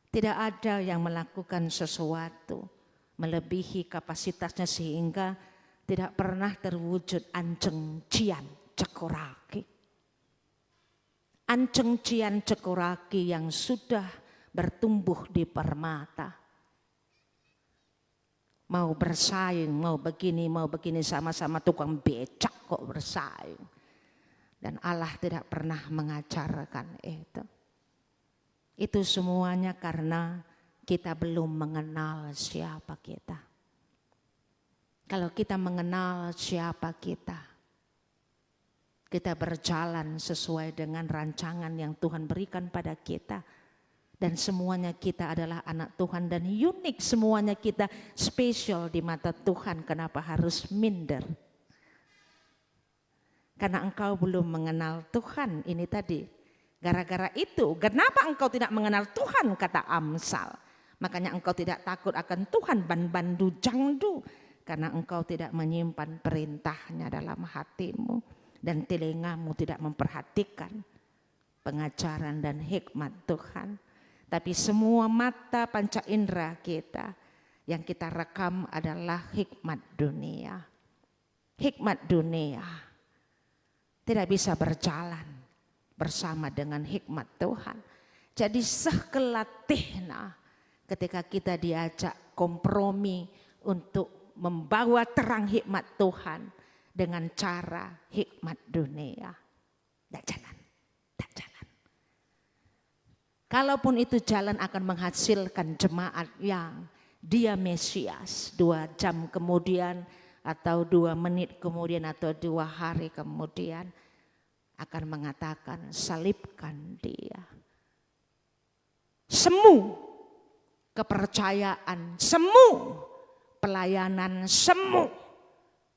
Tidak ada yang melakukan sesuatu melebihi kapasitasnya sehingga tidak pernah terwujud Anjeng Cian Cekoraki. Anjeng Cian Cekoraki yang sudah bertumbuh di Permata. Mau bersaing, mau begini sama-sama tukang becak kok bersaing. Dan Allah tidak pernah mengajarkan itu. Itu semuanya karena kita belum mengenal siapa kita. Kalau kita mengenal siapa kita berjalan sesuai dengan rancangan yang Tuhan berikan pada kita. Dan semuanya kita adalah anak Tuhan dan unik, semuanya kita spesial di mata Tuhan. Kenapa harus minder? Karena engkau belum mengenal Tuhan, ini tadi. Gara-gara itu, kenapa engkau tidak mengenal Tuhan, kata Amsal. Makanya engkau tidak takut akan Tuhan, bandu jangdu. Karena engkau tidak menyimpan perintahnya dalam hatimu. Dan telingamu tidak memperhatikan pengajaran dan hikmat Tuhan. Tapi semua mata panca indera kita yang kita rekam adalah hikmat dunia. Hikmat dunia tidak bisa berjalan bersama dengan hikmat Tuhan. Jadi sekelatihna ketika kita diajak kompromi untuk membawa terang hikmat Tuhan dengan cara hikmat dunia. Tidak jalan. Kalaupun itu jalan akan menghasilkan jemaat yang dia Mesias 2 jam kemudian atau 2 menit kemudian atau 2 hari kemudian akan mengatakan salibkan dia. Semu kepercayaan, semu pelayanan, semu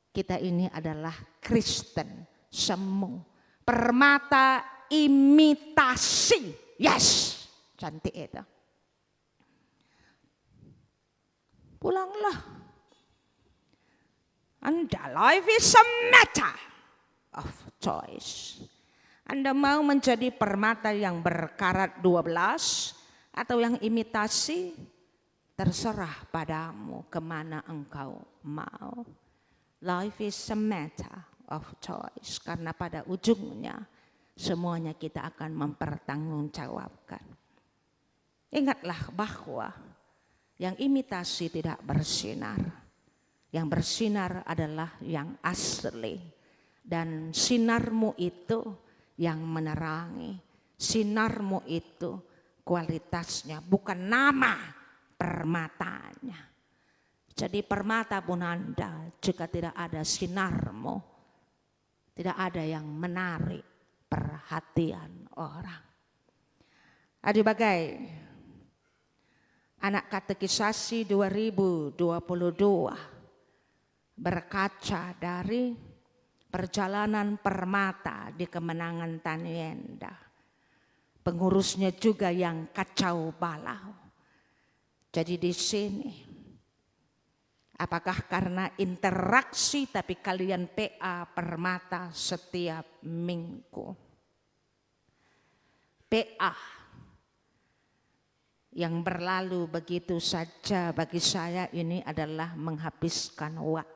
kita ini adalah Kristen, semu. Permata imitasi Yes, cantik itu. Pulanglah. Anda, life is a matter of choice. Anda mau menjadi permata yang berkarat 12 atau yang imitasi, terserah padamu kemana engkau mau. Life is a matter of choice, karena pada ujungnya semuanya kita akan mempertanggungjawabkan. Ingatlah bahwa yang imitasi tidak bersinar. Yang bersinar adalah yang asli. Dan sinarmu itu yang menerangi. Sinarmu itu kualitasnya, bukan nama permatanya. Jadi permata pun Anda, jika tidak ada sinarmu, tidak ada yang menarik perhatian orang. Adik-adik, anak katekisasi 2022 berkaca dari perjalanan permata di Kemenangan Tanienda. Pengurusnya juga yang kacau balau. Jadi di sini, apakah karena interaksi tapi kalian PA permata setiap minggu? PA yang berlalu begitu saja bagi saya ini adalah menghabiskan waktu.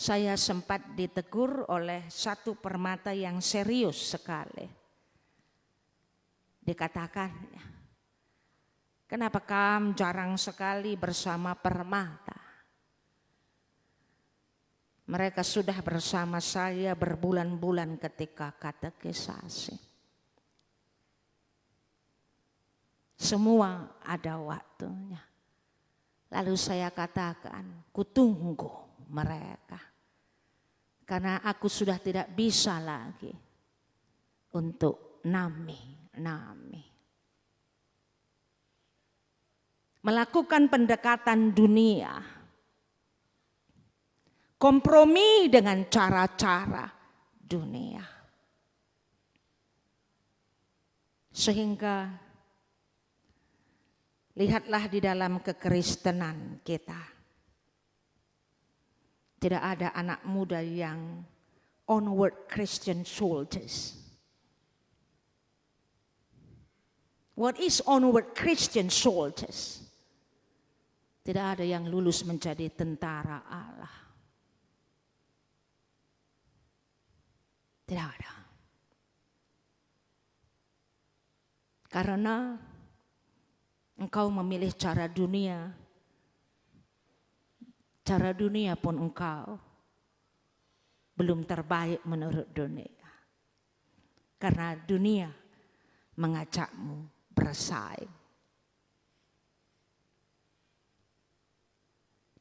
Saya sempat ditegur oleh satu permata yang serius sekali. Dikatakan, kenapa kamu jarang sekali bersama permata? Mereka sudah bersama saya berbulan-bulan ketika katekisasi. Semua ada waktunya. Lalu saya katakan, kutunggu mereka. Karena aku sudah tidak bisa lagi untuk nami. Melakukan pendekatan dunia. Kompromi dengan cara-cara dunia. Sehingga lihatlah di dalam kekristenan kita. Tidak ada anak muda yang onward Christian soldiers. What is onward Christian soldiers? Tidak ada yang lulus menjadi tentara Allah. Tidak ada. Karena engkau memilih cara dunia. Cara dunia pun engkau belum terbaik menurut dunia. Karena dunia mengajakmu bersaing.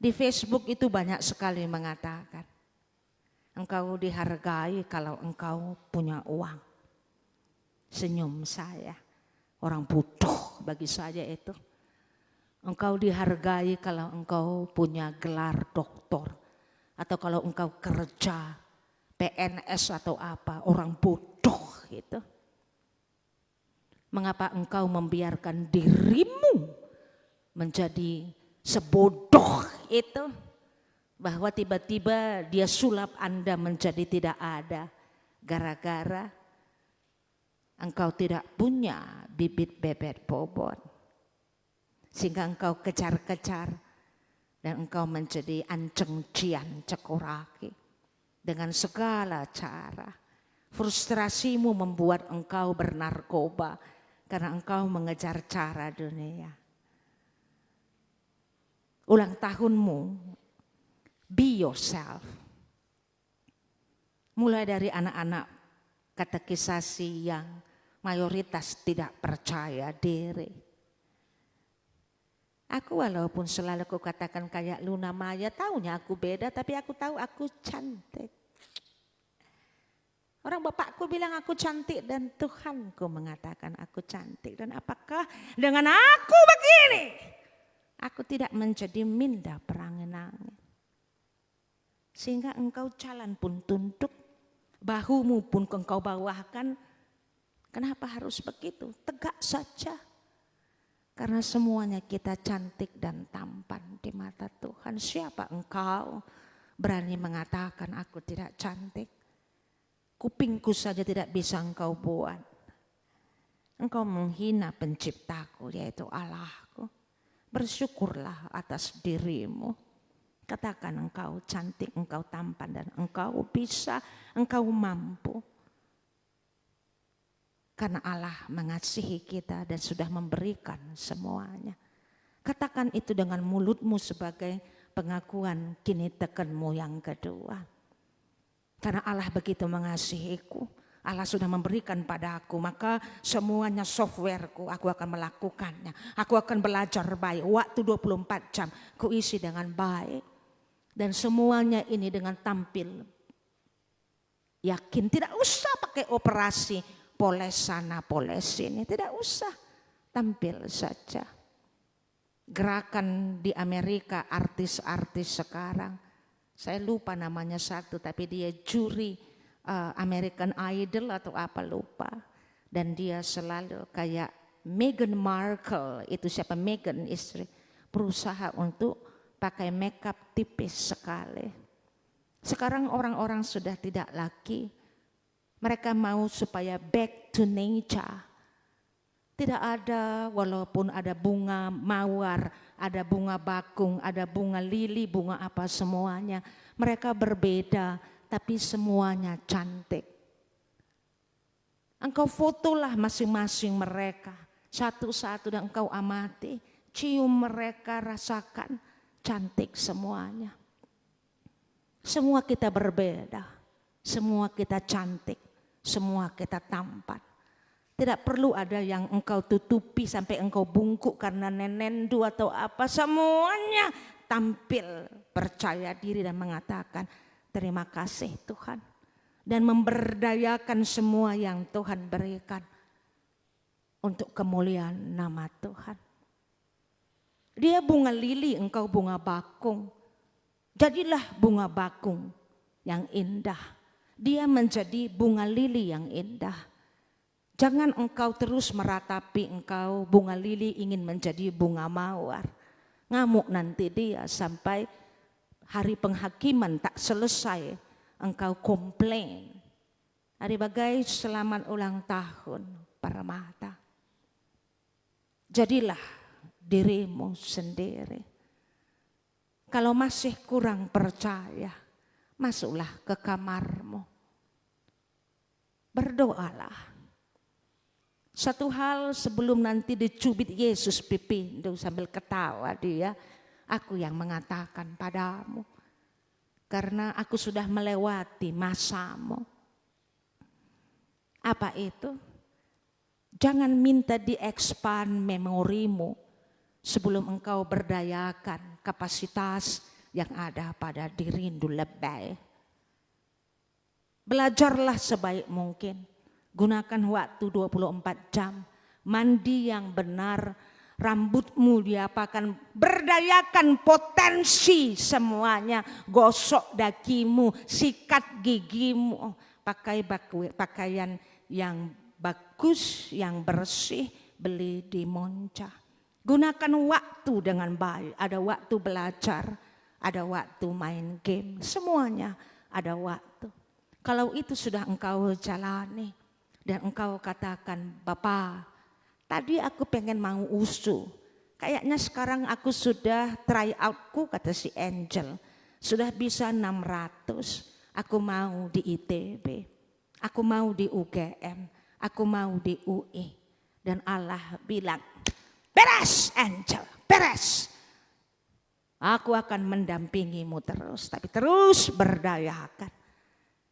Di Facebook itu banyak sekali mengatakan, engkau dihargai kalau engkau punya uang. Senyum saya, orang bodoh bagi saya itu. Engkau dihargai kalau engkau punya gelar doktor. Atau kalau engkau kerja PNS atau apa, orang bodoh gitu. Mengapa engkau membiarkan dirimu menjadi sebodoh itu? Bahwa tiba-tiba dia sulap Anda menjadi tidak ada. Gara-gara engkau tidak punya bibit bebek bobot. Sehingga engkau kejar-kejar dan engkau menjadi anceng cian cekuraki dengan segala cara. Frustrasimu membuat engkau bernarkoba karena engkau mengejar cara dunia. Ulang tahunmu, be yourself. Mulai dari anak-anak katekisasi yang mayoritas tidak percaya diri. Aku walaupun selalu aku katakan kayak Luna Maya, taunya aku beda tapi aku tahu aku cantik. Orang bapakku bilang aku cantik dan Tuhanku mengatakan aku cantik. Dan apakah dengan aku begini, aku tidak menjadi minda perangin-angin. Sehingga engkau jalan pun tunduk, Bahumu pun engkau bawahkan. Kenapa harus begitu? Tegak saja. Karena semuanya kita cantik dan tampan di mata Tuhan. Siapa engkau berani mengatakan aku tidak cantik? Kupingku saja tidak bisa engkau buat. Engkau menghina penciptaku yaitu Allahku. Bersyukurlah atas dirimu. Katakan engkau cantik, engkau tampan dan engkau bisa, engkau mampu. Karena Allah mengasihi kita dan sudah memberikan semuanya. Katakan itu dengan mulutmu sebagai pengakuan kini tekenmu yang kedua. Karena Allah begitu mengasihiku, Allah sudah memberikan padaku, maka semuanya softwareku aku akan melakukannya. Aku akan belajar baik, waktu 24 jam kuisi dengan baik. Dan semuanya ini dengan tampil yakin, tidak usah pakai operasi poles sana poles sini, tidak usah, tampil saja. Gerakan di Amerika artis-artis sekarang, saya lupa namanya satu tapi dia juri American Idol atau apa lupa. Dan dia selalu kayak Meghan Markle, itu siapa, Meghan istri, berusaha untuk pakai makeup tipis sekali. Sekarang orang-orang sudah tidak lagi, mereka mau supaya back to nature. Tidak ada, walaupun ada bunga mawar, ada bunga bakung, ada bunga lili, bunga apa semuanya. Mereka berbeda, tapi semuanya cantik. Engkau fotolah masing-masing mereka, satu-satu dan engkau amati, cium mereka, rasakan, cantik semuanya. Semua kita berbeda, semua kita cantik, semua kita tampan. Tidak perlu ada yang engkau tutupi sampai engkau bungkuk karena nenendu atau apa. Semuanya tampil percaya diri dan mengatakan terima kasih Tuhan. Dan memberdayakan semua yang Tuhan berikan untuk kemuliaan nama Tuhan. Dia bunga lili, engkau bunga bakung. Jadilah bunga bakung yang indah. Dia menjadi bunga lili yang indah. Jangan engkau terus meratapi engkau bunga lili ingin menjadi bunga mawar. Ngamuk nanti dia sampai hari penghakiman tak selesai engkau komplain. Hari bagai selamat ulang tahun Permata. Jadilah dirimu sendiri. Kalau masih kurang percaya, masuklah ke kamarmu. Berdoalah. Satu hal sebelum nanti dicubit Yesus pipindo sambil ketawa dia, aku yang mengatakan padamu. Karena aku sudah melewati masamu. Apa itu? Jangan minta di-expand memorimu sebelum engkau berdayakan kapasitas yang ada pada dirimu lebih. Belajarlah sebaik mungkin. Gunakan waktu 24 jam, mandi yang benar, rambutmu diapakan, berdayakan potensi semuanya, gosok dakimu, sikat gigimu, pakai pakaian yang bagus, yang bersih, beli di Monca. Gunakan waktu dengan baik, ada waktu belajar, ada waktu main game, semuanya ada waktu. Kalau itu sudah engkau jalani, dan engkau katakan, Bapak, tadi aku pengen mau usu. Kayaknya sekarang aku sudah try outku, kata si Angel. Sudah bisa 600. Aku mau di ITB. Aku mau di UGM. Aku mau di UI. Dan Allah bilang, beres Angel, beres. Aku akan mendampingimu terus. Tapi terus berdayakan.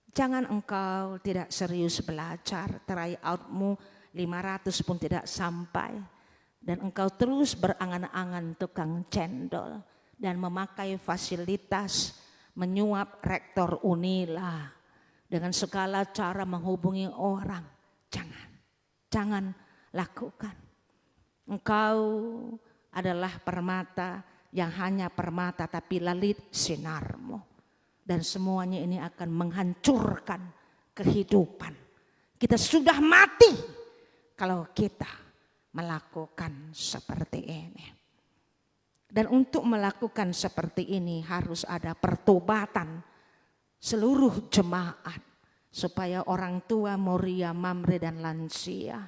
Jangan engkau tidak serius belajar, try outmu 500 pun tidak sampai. Dan engkau terus berangan-angan tukang cendol dan memakai fasilitas menyuap rektor Unila dengan segala cara menghubungi orang. Jangan lakukan. Engkau adalah permata yang hanya permata tapi lalit sinarmu. Dan semuanya ini akan menghancurkan kehidupan. Kita sudah mati kalau kita melakukan seperti ini. Dan untuk melakukan seperti ini harus ada pertobatan seluruh jemaat. Supaya orang tua, Moria, Mamre dan lansia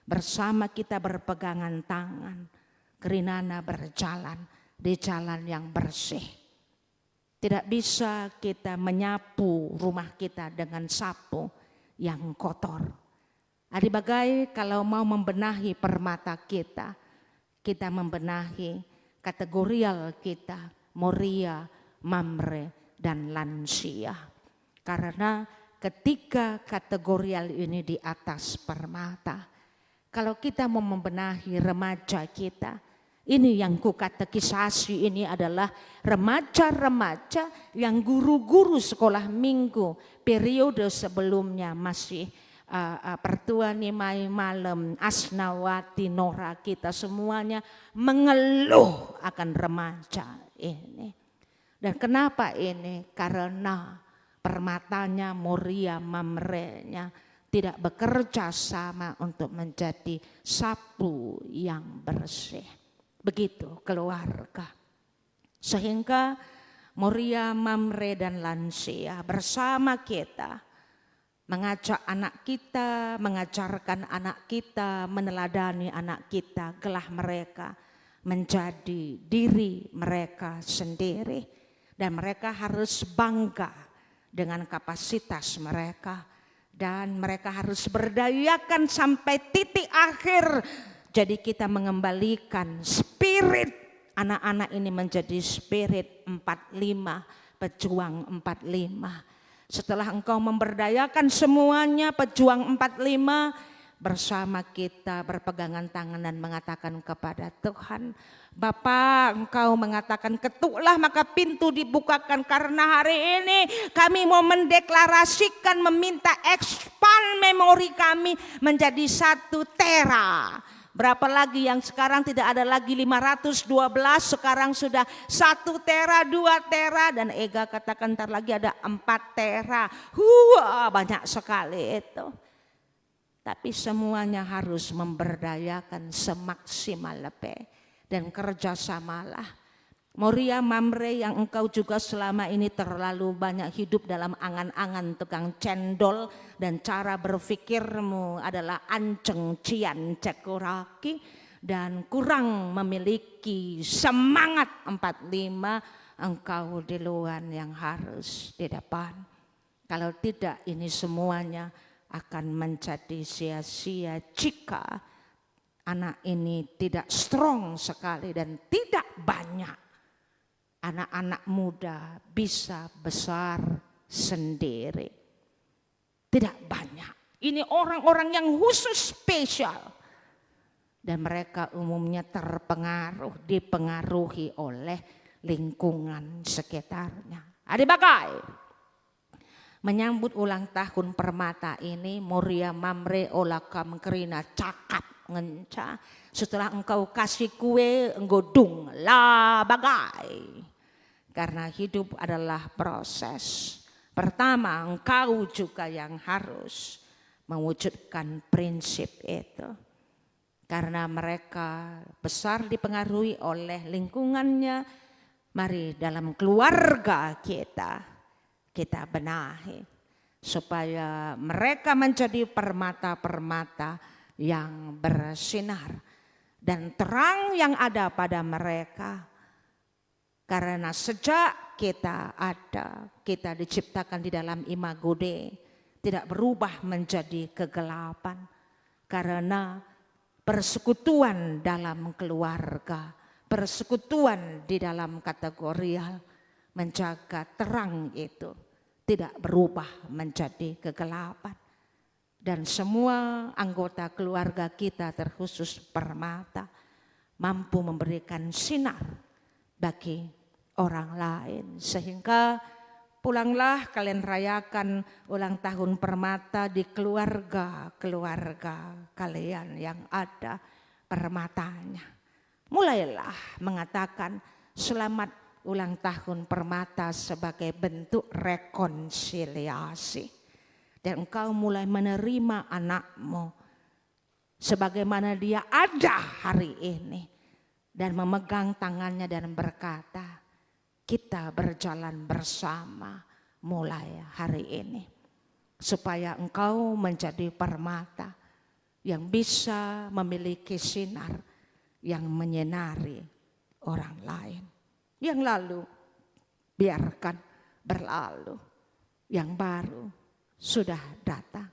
bersama kita berpegangan tangan. Kerinana berjalan di jalan yang bersih. Tidak bisa kita menyapu rumah kita dengan sapu yang kotor. Adik bagai kalau mau membenahi permata kita, kita membenahi kategorial kita, Moria, Mamre dan lansia. Karena ketika kategorial ini di atas permata, kalau kita mau membenahi remaja kita, ini yang kukatekisasi ini adalah remaja-remaja yang guru-guru sekolah minggu periode sebelumnya masih Pertua Nimai Malam, Asnawati, Nora, kita semuanya mengeluh akan remaja ini. Dan kenapa ini? Karena permatanya, Moria, Mamrenya tidak bekerja sama untuk menjadi sapu yang bersih. Begitu keluarga. Sehingga Moria, Mamre dan lansia bersama kita mengajak anak kita, mengajarkan anak kita, meneladani anak kita, gelah mereka menjadi diri mereka sendiri. Dan mereka harus bangga dengan kapasitas mereka, dan mereka harus berdayakan sampai titik akhir. Jadi kita mengembalikan spirit anak-anak ini menjadi spirit 45, pejuang 45. Setelah engkau memberdayakan semuanya pejuang 45, bersama kita berpegangan tangan dan mengatakan kepada Tuhan, Bapa, engkau mengatakan ketuklah maka pintu dibukakan. Karena hari ini kami mau mendeklarasikan, meminta expand memori kami menjadi 1 tera. Berapa lagi yang sekarang tidak ada lagi 512, sekarang sudah 1 tera, 2 tera, dan Ega katakan ntar lagi ada 4 tera. Banyak sekali itu. Tapi semuanya harus memberdayakan semaksimal lebih. Dan kerjasamalah. Moria, Mamre yang engkau juga selama ini terlalu banyak hidup dalam angan-angan tukang cendol. Dan cara berpikirmu adalah anceng cian cekuraki. Dan kurang memiliki semangat 45. Engkau di luar yang harus di depan. Kalau tidak ini semuanya akan menjadi sia-sia jika anak ini tidak strong sekali dan tidak banyak anak-anak muda bisa besar sendiri. Tidak banyak. Ini orang-orang yang khusus spesial. Dan mereka umumnya dipengaruhi oleh lingkungan sekitarnya. Adik bagai, menyambut ulang tahun permata ini, Moria, Mamre, Olakam, Kerina, cakap ngenca. Setelah engkau kasih kue, nggodung lah bagai. Karena hidup adalah proses. Pertama, engkau juga yang harus mewujudkan prinsip itu. Karena mereka besar dipengaruhi oleh lingkungannya. Mari dalam keluarga kita benahi supaya mereka menjadi permata-permata yang bersinar dan terang yang ada pada mereka. Karena sejak kita ada, kita diciptakan di dalam imago Dei, tidak berubah menjadi kegelapan. Karena persekutuan dalam keluarga, persekutuan di dalam kategorial menjaga terang itu tidak berubah menjadi kegelapan. Dan semua anggota keluarga kita terkhusus permata mampu memberikan sinar bagi orang lain. Sehingga pulanglah kalian rayakan ulang tahun permata di keluarga-keluarga kalian yang ada permatanya. Mulailah mengatakan selamat ulang tahun permata sebagai bentuk rekonsiliasi. dan engkau mulai menerima anakmu sebagaimana dia ada hari ini, dan memegang tangannya dan berkata, kita berjalan bersama mulai hari ini, supaya engkau menjadi permata yang bisa memiliki sinar yang menyinari orang lain. Yang lalu biarkan berlalu, yang baru sudah datang.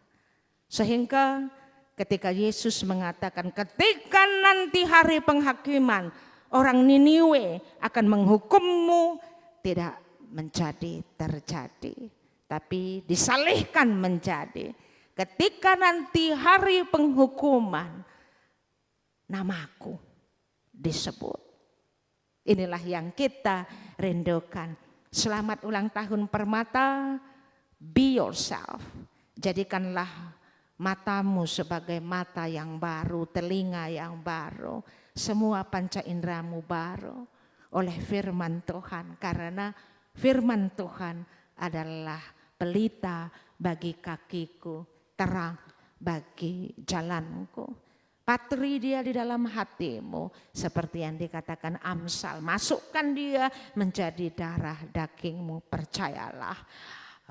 Sehingga ketika Yesus mengatakan ketika nanti hari penghakiman orang Niniwe akan menghukummu, tidak menjadi terjadi, tapi disalihkan menjadi ketika nanti hari penghukuman namaku disebut. Inilah yang kita rindukan. Selamat ulang tahun Permata. Be yourself. Jadikanlah matamu sebagai mata yang baru, telinga yang baru, semua panca indramu baru oleh firman Tuhan. Karena firman Tuhan adalah pelita bagi kakiku, terang bagi jalanku. Patri dia di dalam hatimu, seperti yang dikatakan Amsal. Masukkan dia menjadi darah dagingmu. Percayalah,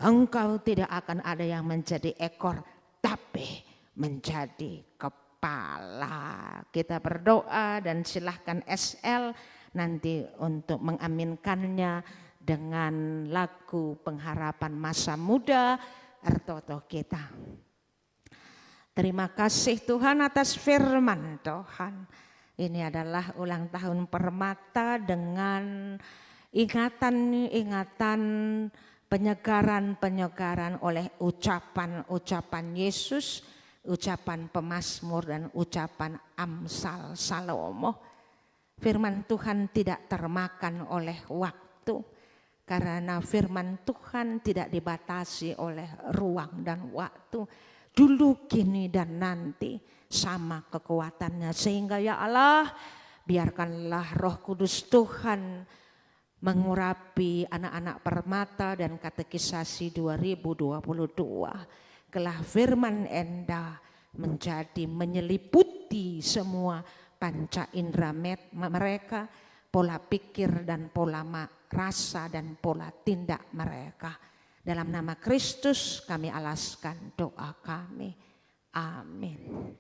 engkau tidak akan ada yang menjadi ekor, tapi menjadi kepala. Kita berdoa dan silahkan SL nanti untuk mengaminkannya dengan lagu pengharapan masa muda Ertoto kita. Terima kasih Tuhan atas firman Tuhan. Ini adalah ulang tahun Permata dengan ingatan-ingatan, penyegaran-penyegaran oleh ucapan-ucapan Yesus, ucapan pemazmur dan ucapan Amsal Salomo. Firman Tuhan tidak termakan oleh waktu, karena firman Tuhan tidak dibatasi oleh ruang dan waktu. Dulu, kini, dan nanti sama kekuatannya. Sehingga ya Allah, biarkanlah Roh Kudus Tuhan mengurapi anak-anak Permata dan Katekisasi 2022. Kelah firman Enda menjadi menyeliputi semua panca indera mereka, pola pikir dan pola rasa dan pola tindak mereka. Dalam nama Kristus kami alaskan doa kami. Amin.